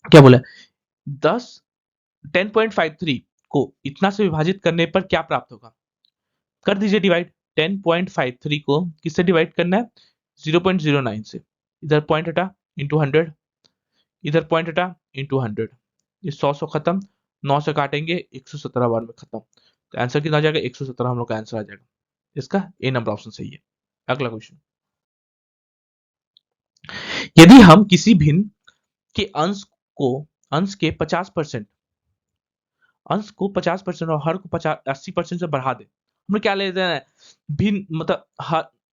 क्या बोला? 10 10.53 को इतना से विभाजित करने पर क्या प्राप्त होगा? कर दीजिए डिवाइड। 10.53 को किससे डिवाइड करना है? 0.09 से। इधर पॉइंट हटा, इंटू 100, इधर पॉइंट हटा, इंटू 100। ये 100 खत्म, 9 से काटेंगे 117 बार में खत्म। तो आंसर कितना आ जाएगा? 117 हम लोग का आंसर आ जाएगा। इसका ए नंबर ऑप्शन सही है। अगला क्वेश्चन, यदि हम किसी भिन्न के को अंश के 50%, अंश को 50% और हर को 80% से बढ़ा दे, हमें क्या लेते हैं? भिन्न मतलब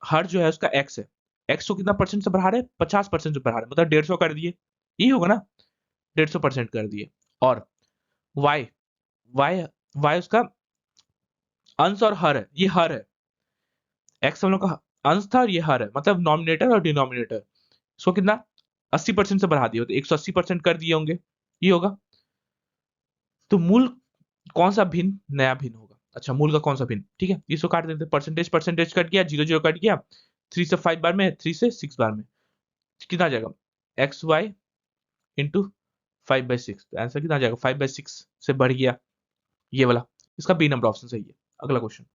हर जो है उसका एक्स है, एक्स को कितना परसेंट से बढ़ा रहे? 50% से बढ़ा रहे, मतलब 150 कर दिए, यही होगा ना, 150% कर दिए। और वाई वाई वाई उसका अंश और हर है, ये हर है, एक्स हम लोग का अंश था और ये हर है, मतलब नॉमिनेटर और डिनोमिनेटर, इसको कितना 80% से बढ़ा दिए, तो 180% कर दिए होंगे, ये होगा। तो मूल कौन सा भिन्न नया भिन्न होगा? अच्छा, मूल का कौन सा भिन्न, ठीक है, इसको काट देते, परसेंटेज परसेंटेज कट गया, 0 0 कट गया, 3 से 5 बार में, 3 से 6 बार में, कितना आ जाएगा? X Y into 5/6। तो आंसर कितना आ जाएगा? 5/6 से बढ़ गया, ये वाला। इसका बी नंबर ऑप्शन सही है। अगला क्वेश्चन,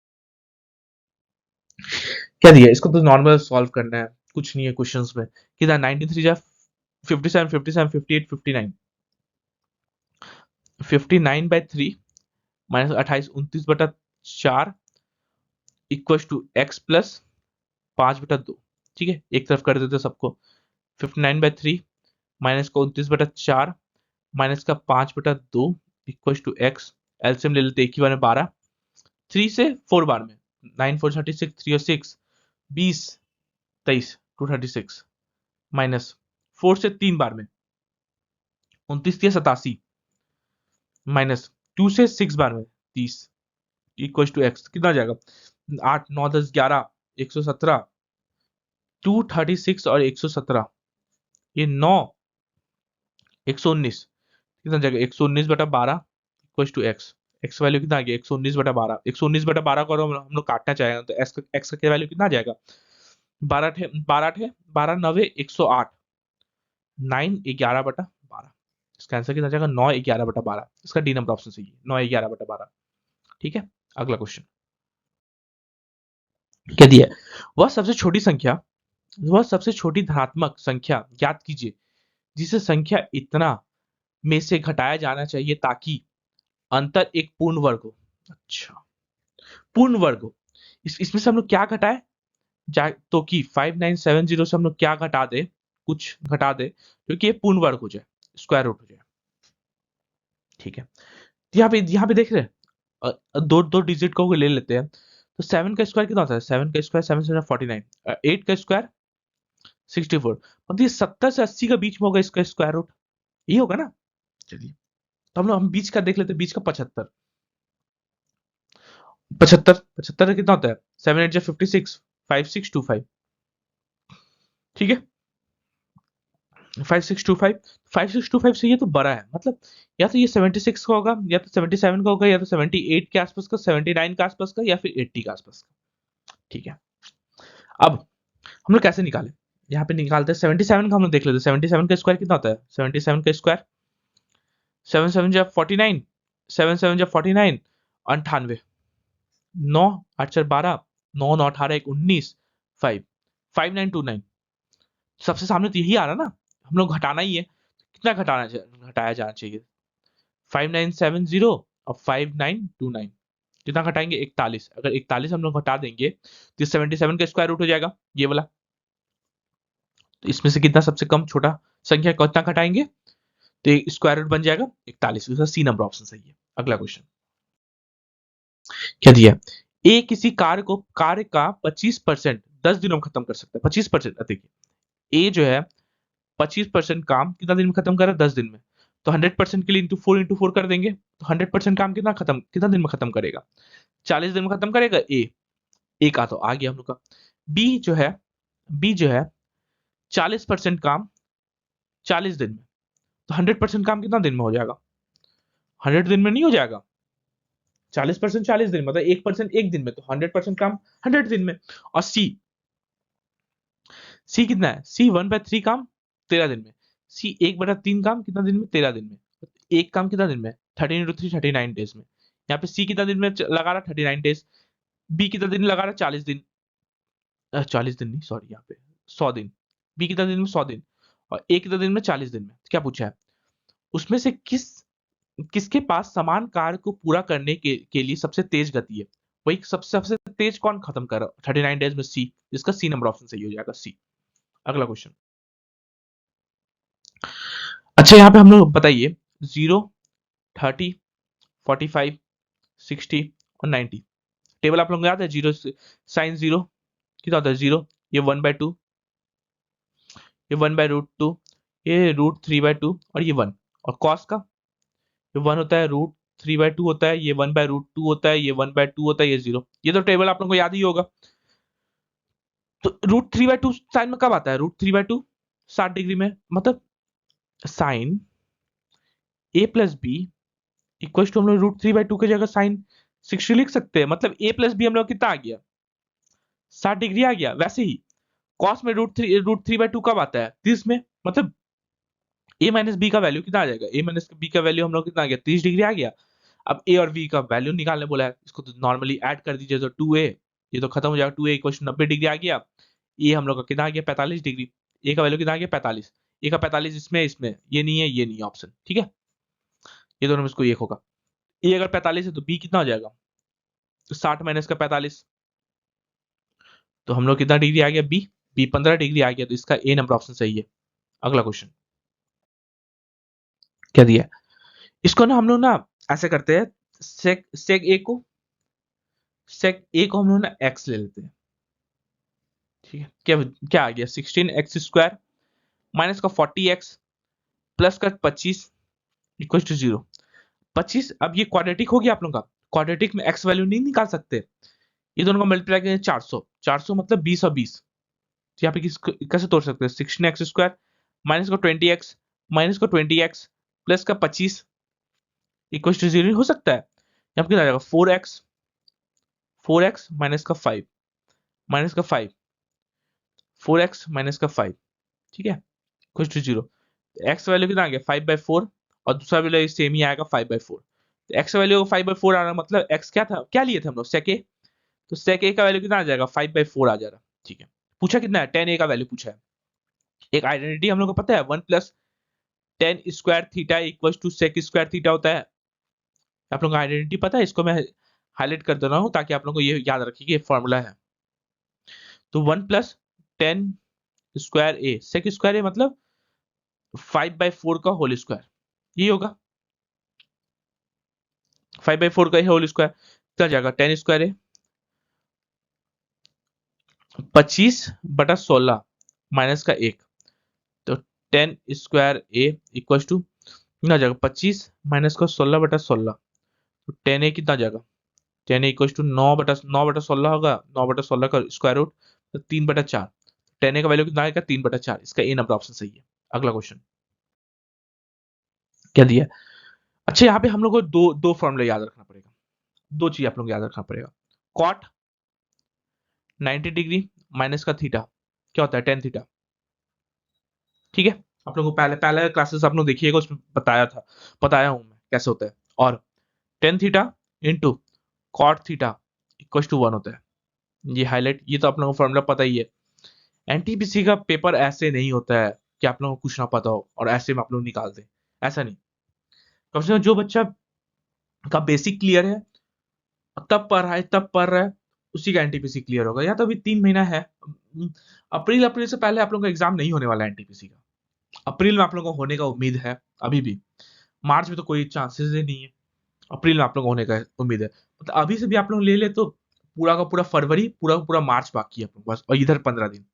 क्या दिया? इसको तो नॉर्मल सॉल्व करना है, कुछ नहीं है क्वेश्चंस में। कितना? 93 जा 57 57 58 59, 59/3 minus 28 29/4 equal to X plus 5/2, ठीक है, एक तरफ कर देते सबको। 59/3 माइनस का 29/4 माइनस का 5/2 इक्वल टू एक्स, एलसीएम ले लेते एक ही बार में 12, 3 से 4 बार में, 9 4 36, 3 और 6 20 23 236 माइनस 4 से 3 बार में, 29 87 माइनस 2 से 6 बार में 30 इक्वल टू एक्स, कितना आ जाएगा? 8 9 10 11 117, 236 और 117, ये 9 119, कितना जाएगा? 119/12 equal to X, X value कितना आ गया? 119/12, 119/12 को हम लोग काटना चाहेंगे तो एक्स का वैल्यू कितना आ जाएगा? 12 9 108, 9 11/12, इसका आंसर कितना जाएगा? 9 11/12, इसका डी नंबर ऑप्शन सही है, 9 11/12, ठीक है। अगला क्वेश्चन, क्या दिया है? वह सबसे छोटी संख्या, वह सबसे छोटी धनात्मक संख्या ज्ञात कीजिए जिसे संख्या इतना में से घटाया जाना चाहिए ताकि अंतर एक पूर्ण वर्ग हो। अच्छा, पूर्ण वर्ग हो, इसमें से हम लोग क्या घटाए? तो कि 5970 से हम लोग क्या घटा दे? कुछ घटा दे क्योंकि ये पूर्ण वर्ग हो जाए, स्क्वायर रूट हो जाए, ठीक है। यहाँ पे देख रहे हैं, दो दो डिजिट को ले लेते हैं, तो 7 का स्क्वायर कितना होता है? 7 का स्क्वायर 7 7 49, 8 का स्क्वायर 64, मतलब ये 70 से 80 का बीच में होगा इसका स्क्वायर रूट, ये होगा ना। चलिए तो हम बीच का देख लेते हैं, बीच का 75, 75 कितना होता है? 7 8 56, 5625, ठीक है। 5625, 5625 से ये तो बड़ा है, मतलब या तो ये 76 का होगा, या तो 77 का होगा, या तो 78 के आसपास का, 79 के आसपास का, या फिर 80 के आसपास का, ठीक है। अब हम लोग कैसे निकाले? यहाँ पे निकालते हैं 77 का, हम लोग देख लेते हैं 77 का स्क्वायर कितना होता है? 77 का स्क्वायर 7 7 जा 49, 7 7 जा 49, 98, 9 8 4 12, 9 9 18 1 19, 5 5929, सबसे सामने तो यही आ रहा ना, हम लोग घटाना ही है, कितना घटाया जाना चाहिए? 5970 और 5929, कितना घटाएंगे? 41, अगर 41 हम लोग घटा देंगे तो 77 का स्क्वायर रूट हो जाएगा ये वाला, तो इसमें से कितना सबसे कम छोटा संख्या कितना घटाएंगे? तो स्क्वायर रूट बन जाएगा 41, इसका सी नंबर ऑप्शन सही है। अगला क्वेश्चन क्या दिया? ए किसी कार्य का 25% 10 दिनों में खत्म कर सकता है। 25%, देखिए ए जो है 25% काम कितना दिन में खत्म कर रहा है? 10 दिन में। तो 100% के लिए इंटू फोर कर देंगे, तो 100% काम कितना दिन में खत्म करेगा? 40 दिन में खत्म करेगा ए का तो आ गया हम लोग का। बी जो है बी जो है 40% काम 40 दिन में, तो 100% काम कितना दिन में हो जाएगा? 100 दिन में नहीं हो जाएगा, 40% 40 दिन, मतलब 1% एक दिन में, तो 100% काम 100 दिन में। और सी कितना है? सी 1/3 काम 13 दिन में, सी 1/3 काम कितना दिन में? 13 दिन में। एक काम कितना दिन में? 13 इंटू 3 39 डेज में। यहाँ पे सी कितना दिन में लगा रहा? 39 डेज। बी कितना दिन लगा रहा? 40 दिन, 40 दिन नहीं, सॉरी, यहाँ पे 100 दिन। बी कितना दिन में? 100 दिन। और ए कितना दिन में? 40 दिन में। क्या पूछा है? उसमें से किसके पास समान कार्य को पूरा करने के लिए सबसे तेज गति है? वही सबसे सबसे तेज कौन खत्म कर रहा है 39 डेज में? सी, इसका सी नंबर ऑप्शन सही हो जाएगा, सी। अगला क्वेश्चन। अच्छा यहाँ पे हम लोग बताइए 0, 30, 45, 60 और 90, टेबल आप लोगों को याद है? जीरो साइन जीरो कितना होता है? जीरो, ये 1/2, ये 1/√2, ये √3/2, और ये 1। और कॉस का ये 1 होता है, √3/2 होता है, ये 1/√2 होता है, ये 1/2 होता है, ये 0। ये तो टेबल आप लोगों को याद ही होगा। तो √3/2 साइन में कब आता है? √3/2 60 डिग्री में, मतलब sine A plus B equal to हम लोग √3/2 की जगह साइन 60 लिख सकते हैं, मतलब ए प्लस बी हम लोग कितना आ गया? 60 डिग्री आ गया। वैसे ही कॉस में √3/2 कब आता है? 30 में, मतलब ए माइनस बी का वैल्यू कितना आ जाएगा? ए माइनस बी का वैल्यू हम लोग कितना आ गया? 30 डिग्री आ गया। अब ए और बी का वैल्यू निकालने बोला है, इसको तो नॉर्मली ऐड कर दीजिए, तो 2a, ये तो खत्म हो जाएगा, 2a इक्वल 90 डिग्री आ गया। ए हम लोग का कितना आ गया? 45 डिग्री। ए का वैल्यू कितना आ गया? 45। ए का 45 इसमें ये नहीं है, ये नहीं है ऑप्शन, ठीक है। ये दोनों में इसको एक होगा। ए अगर 45 है तो बी कितना हो जाएगा? तो 60 माइनस का 45, तो हम लोग कितना डिग्री आ गया? बी 15 डिग्री आ गया, तो इसका ए नंबर ऑप्शन सही है। अगला क्वेश्चन क्या दिया है? इसको ना हम लोग ना ऐसे करते हैं, सेक ए को हम लोग ना एक्स ले लेते हैं, ठीक है। क्या क्या आ गया? 16x² माइनस का 40x प्लस का 25 इक्वल टू 0। 25, अब ये क्वाड्रेटिक हो गया आप लोगों का, क्वाड्रेटिक में एक्स वैल्यू नहीं निकाल सकते, ये दोनों को मल्टीप्लाई करें 400, 400 मतलब 20 और 20, तो यहाँ पे कैसे तोड़ सकते हैं? 16x² माइनस का 20x माइनस का 20x प्लस का 25 इक्वल टू 0 हो सकता है। यहाँ पे कितना आ जाएगा? 4x माइनस का 5 माइनस का 5, 4x माइनस का 5, ठीक है, इक्वल टू 0। एक्स वैल्यू कितना आ गया? 5/4, और दूसरा वैल्यू सेम ही आएगा 5/4। तो एक्स वैल्यू 5/4 आ रहा, मतलब एक्स क्या था, क्या लिए थे हम लोग? सेक ए, तो सेक ए का वैल्यू कितना आ जाएगा? 5/4 आ जाएगा, ठीक है। पूछा कितना है? 10a का वैल्यू पूछा है। एक आइडेंटिटी हम लोग को पता है, 1 plus tan square theta equal to sec square theta होता है। आप लोग को आइडेंटिटी पता है? इसको मैं हाईलाइट कर दे रहा हूँ ताकि आप लोग को ये याद रखिए कि ये फॉर्मूला है। तो 1 प्लस टेन स्क्वायर ए सेक स्क्वायर ए मतलब 5/4 का होल स्क्वायर, ये होगा 5/4 का होल स्क्वायर, क्या जाएगा? 10 स्क्वायर ए 25/16 माइनस का 1, तो 10 स्क्वायर ए इक्वल टू कितना जाएगा 25 माइनस का 16/16, तो 10 ए कितना जाएगा 10 ए इक्वल टू 9/16 होगा, 9/16 का स्क्वायर रूट तो 3/4, 10 ए का वैल्यू कितना आएगा 3/4, इसका ए नंबर ऑप्शन सही है। अगला क्वेश्चन क्या दिया है? अच्छा यहाँ पे हम लोग को दो दो फॉर्मूला याद रखना पड़ेगा, दो चीज आप लोग को याद रखना पड़ेगा। कॉट 90 डिग्री माइनस का थीटा क्या होता है 10 थीटा, ठीक है। आप लोगों को पहले पहले क्लासेस आप लोग देखिएगा, उसमें बताया हूं मैं कैसे होता है। और 10 theta into cot theta equal to 1 होता है। ये हाईलाइट, ये तो आप लोगों को फॉर्मूला पता ही है। एनटीपीसी का पेपर ऐसे नहीं होता है कि आप लोगों को कुछ ना पता हो और ऐसे में आप लोग निकाल दें, ऐसा नहीं। कम से कम जो बच्चा का बेसिक क्लियर है, तब पढ़ रहा है, उसी का एनटीपीसी क्लियर होगा। या तो अभी 3 महीना है, अप्रैल से पहले आप लोगों का एग्जाम नहीं होने वाला है एनटीपीसी का। अप्रैल में आप लोगों को होने का उम्मीद है अभी भी, मार्च में तो कोई चांसेस ही नहीं है, अप्रैल में आप लोगों को होने का उम्मीद है। मतलब अभी से भी आप लोग ले ले तो पूरा का पूरा फरवरी, पूरा का पूरा मार्च बाकी है आप लोग पास, और इधर 15 दिन,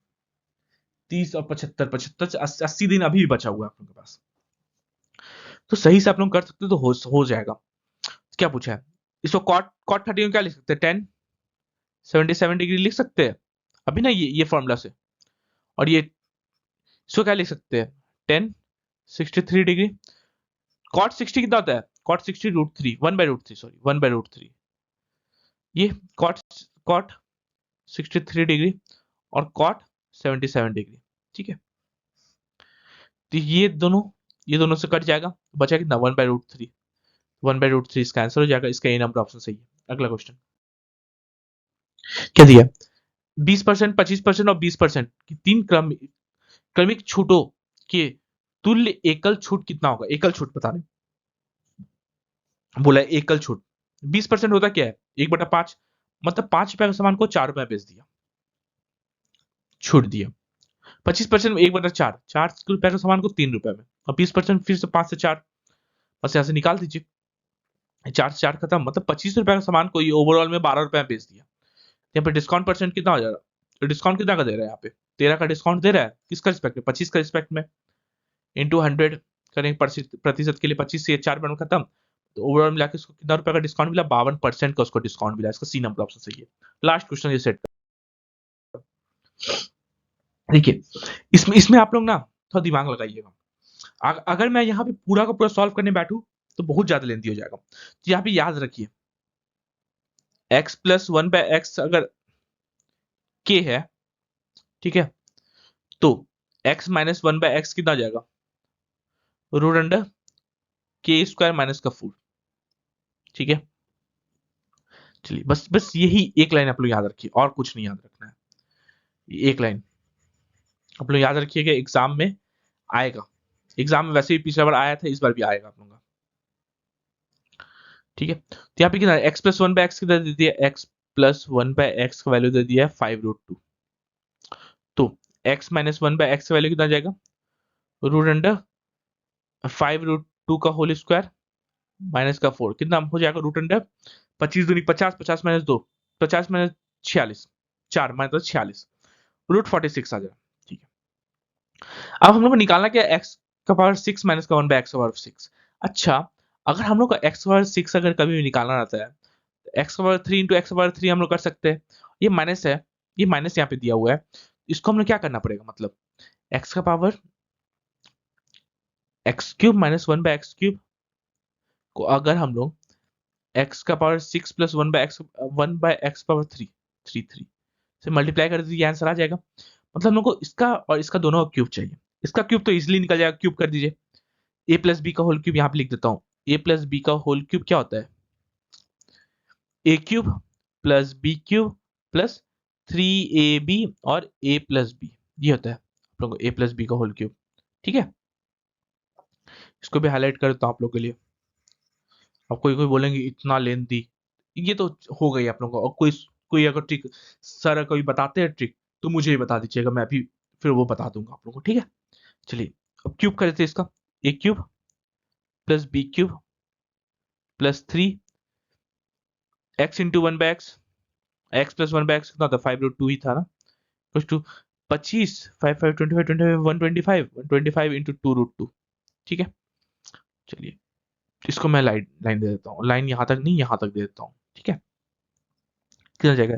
30 और 75 75 80 दिन अभी भी बचा हुआ है आप लोगों के पास। तो सही से आप लोग कर सकते हो तो हो जाएगा। क्या पूछा है इसको, कॉट कॉट 30 में क्या लिख सकते हैं 10 77 डिग्री लिख सकते हैं अभी ना, ये फॉर्मूला से। और ये इसको क्या लिख सकते हैं 10 63 डिग्री। कॉट 60 कितना होता है, कॉट 60 √3 1/√3, सॉरी 1/√3। ये कॉट कॉट 63 डिग्री और कॉट 77 डिग्री, ठीक है। तो ये दोनों से कट जाएगा, बचा कितना 1/√3, 1/√3 इसका आंसर हो जाएगा, इसका ए नंबर ऑप्शन सही है। अगला क्वेश्चन क्या दिया, 20%, 25% और 20% की तीन क्रमिक छूटों के तुल्य एकल छूट कितना होगा, एकल छूट बता रहे बोला है एकल छूट। 20% होता क्या है 1/5, मतलब 5 रुपए का सामान को 4 रुपए बेच दिया, छूट दिया। 25% में 1/4, 4 रुपए का सामान को 3 रुपए में, और 20% फिर से 5 से 4, बस यहां से निकाल दीजिए। 4 से 4 खत्म, मतलब 25 रुपए का सामान को ये ओवरऑल में 12 रुपए में बेच दिया। यहाँ पे डिस्काउंट परसेंट कितना हो जाएगा, तो डिस्काउंट कितना का दे रहा है यहाँ पे 13 का डिस्काउंट दे रहा है, किसका रिस्पेक्ट में 25 का रिस्पेक्ट में, इंटू 100 करेंगे प्रतिशत के लिए 25 से 4 में खत्म, तो ओवरऑल मिला के उसको कितना रुपए का डिस्काउंट मिला 52% का उसको डिस्काउंट मिला, इसका सी नंबर ऑप्शन सही है। लास्ट क्वेश्चन ये सेट देखिए, इसमें आप लोग ना थोड़ा दिमाग लगाइएगा। अगर मैं यहाँ पे पूरा का पूरा सॉल्व करने बैठू तो बहुत ज्यादा लेंथी हो जाएगा, तो यहाँ पे याद रखिए x+1/x अगर k है, ठीक है, तो x-1/x कितना आ जाएगा √k² - 4, ठीक है। चलिए बस बस यही एक लाइन आप लोग याद रखिए, और कुछ नहीं याद रखना है। एक लाइन आप लोग याद रखिएगा, एग्जाम में आएगा। एग्जाम में वैसे भी पिछला बार आया था, इस बार भी आएगा आप लोगों का, ठीक है। तो यहाँ पे कितना x+1/x कितना दे दिया, x+1/x का वैल्यू दे दिया है 5√2, तो x-1/x का वैल्यू कितना आ जाएगा √5√2 का होल स्क्वायर माइनस का 4, कितना हो जाएगा √, 25 दूनी 50, 50 - 2, 50 - 46, 4 मतलब 46, √46 आ जाएगा, ठीक है। अब हम लोग को निकालना क्या है, x का पावर 6 माइनस का 1/x का पावर 6। अच्छा, अगर हम लोग का x का पावर 6 अगर कभी भी निकालना रहता है, x का पावर 3 इंटू x का पावर 3 हम लोग कर सकते हैं। ये माइनस है, ये माइनस यहाँ पे दिया हुआ है, इसको हम लोग क्या करना पड़ेगा, मतलब x का पावर x³ - 1/x³ को अगर हम लोग x का पावर 6 प्लस 1/x पावर 3 से मल्टीप्लाई कर दीजिए, आंसर आ जाएगा। मतलब हम लोग को इसका और इसका दोनों का क्यूब चाहिए। इसका क्यूब तो इजिली निकल जाएगा, क्यूब कर दीजिए। a प्लस बी का होल क्यूब यहाँ पे लिख देता हूँ, a प्लस बी का होल क्यूब क्या होता है a³ plus b³ plus 3ab और a प्लस बी, ये होता है आप लोगों को a प्लस बी का होल क्यूब, ठीक है। इसको भी हाईलाइट कर देता हूँ आप लोग के लिए। अब कोई कोई बोलेंगे इतना लेंथी, ये तो हो गई आप लोगों को। और कोई कोई अगर ट्रिक सर कोई बताते हैं ट्रिक तो मुझे ही बता दीजिएगा, मैं भी फिर वो बता दूंगा आप लोगों को, ठीक है। चलिए अब क्यूब कर देते हैं इसका, a³ plus b³ plus 3 x into 1/x, x plus 1/x कितना था 5√2 ही था ना, इक्वल टू 25 5 5 25 25 125 125 इंटू 2√2। ठीक है, चलिए इसको मैं लाइन लाइन दे देता हूँ, लाइन यहाँ तक नहीं यहाँ तक दे देता हूँ। ठीक है, कितना जाएगा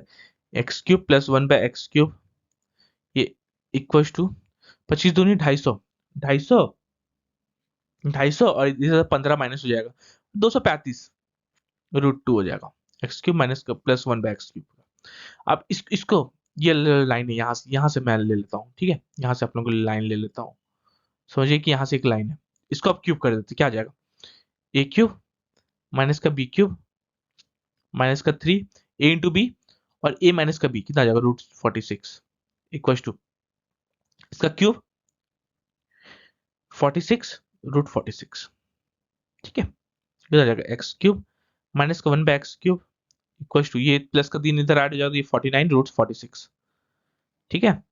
एक्स क्यूब प्लस 1/x³ ये इक्वल टू 25 दूनी 250 250 250 और इधर 15 माइनस हो जाएगा 235√2 हो जाएगा x³ माइनस प्लस 1/x³। अब इसको ये लाइन है, यहाँ से मैं ले लेता हूँ। ठीक है, यहाँ से आप लोगों को लाइन ले लेता हूँ। समझिए कि यहाँ से एक लाइन है, इसको आप क्यूब कर देते क्या आ जाएगा a³ माइनस का b³ माइनस का 3 a इंटू बी और a माइनस का b कितना आ जाएगा √46 इक्वल टू इसका क्यूब 46√46। ठीक है, कितना आ जाएगा x³ माइनस का 1/x³ इक्वल टू ये प्लस का 3 इधर ऐड हो जाएगा, ये 49√46। ठीक है,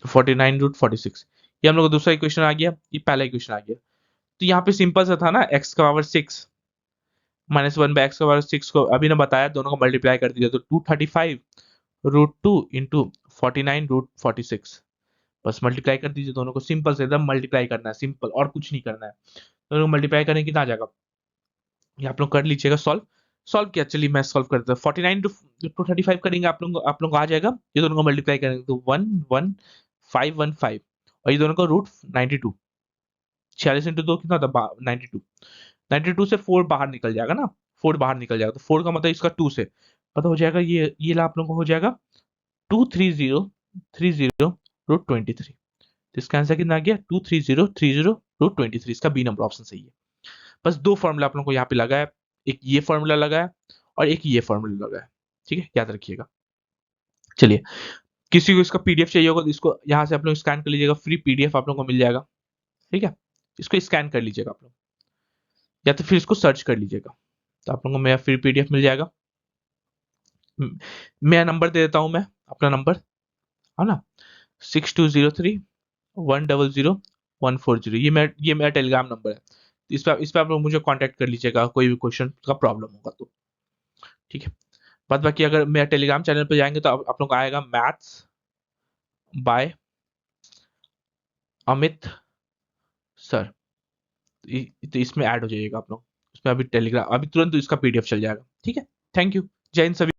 49√46 ये हम लोग का दूसरा इक्वेशन आ गया, ये पहला इक्वेशन आ गया। तो यहाँ पे सिंपल सा था ना, x का पावर 6 माइनस 1/x का पावर 6 को अभी ने बताया, दोनों को मल्टीप्लाई कर दीजिए तो 235√2 इंटू 49√46 बस मल्टीप्लाई कर दीजिए दोनों को, सिंपल से एकदम मल्टीप्लाई करना है, सिंपल और कुछ नहीं करना है। दोनों को मल्टीप्लाई करने कितना आ जाएगा, ये आप लोग कर लीजिएगा सॉल्व। सॉल्व किया, चलिए मैं सॉल्व कर देता हूँ। 49 टू 35 करेंगे आप लोग को आ जाएगा, ये दोनों को मल्टीप्लाई करेंगे तो 11515 और ये दोनों का √92 46 इंटू 2 कितना होता है 92 92 से 4 बाहर निकल जाएगा ना, 4 बाहर निकल जाएगा तो 4 का मतलब इसका 2 से मतलब हो जाएगा ये ला आप लोगों को हो जाएगा 23030√23। तो इसका आंसर कितना आ गया 23030√23। इसका बी नंबर ऑप्शन सही है। बस दो फॉर्मूला आप लोगों को यहाँ पे लगा है, एक ये फॉर्मूला लगा है और एक ये फॉर्मूला लगा है। ठीक है, याद रखिएगा। चलिए किसी को इसका पीडीएफ चाहिए होगा तो इसको यहाँ से आप लोग स्कैन कर लीजिएगा, फ्री पीडीएफ आप लोगों को मिल जाएगा। ठीक है, इसको स्कैन कर लीजिएगा आप लोग या तो फिर इसको सर्च कर लीजिएगा, तो आप लोगों को मेरा फ्री पीडीएफ मिल जाएगा। मैं नंबर दे देता हूं, मैं अपना नंबर है ना 6203100140, ये मेरा टेलीग्राम नंबर है। इस पर आप लोग मुझे कांटेक्ट कर लीजिएगा कोई भी क्वेश्चन का प्रॉब्लम होगा तो। ठीक है, बाद बाकी अगर मेरा टेलीग्राम चैनल पर जाएंगे तो आप लोग को आएगा मैथ्स बाय अमित सर, तो इसमें ऐड हो जाइएगा आप लोग, इसमें अभी टेलीग्राम अभी तुरंत इसका पीडीएफ चल जाएगा। ठीक है, थैंक यू, जय हिंद सभी।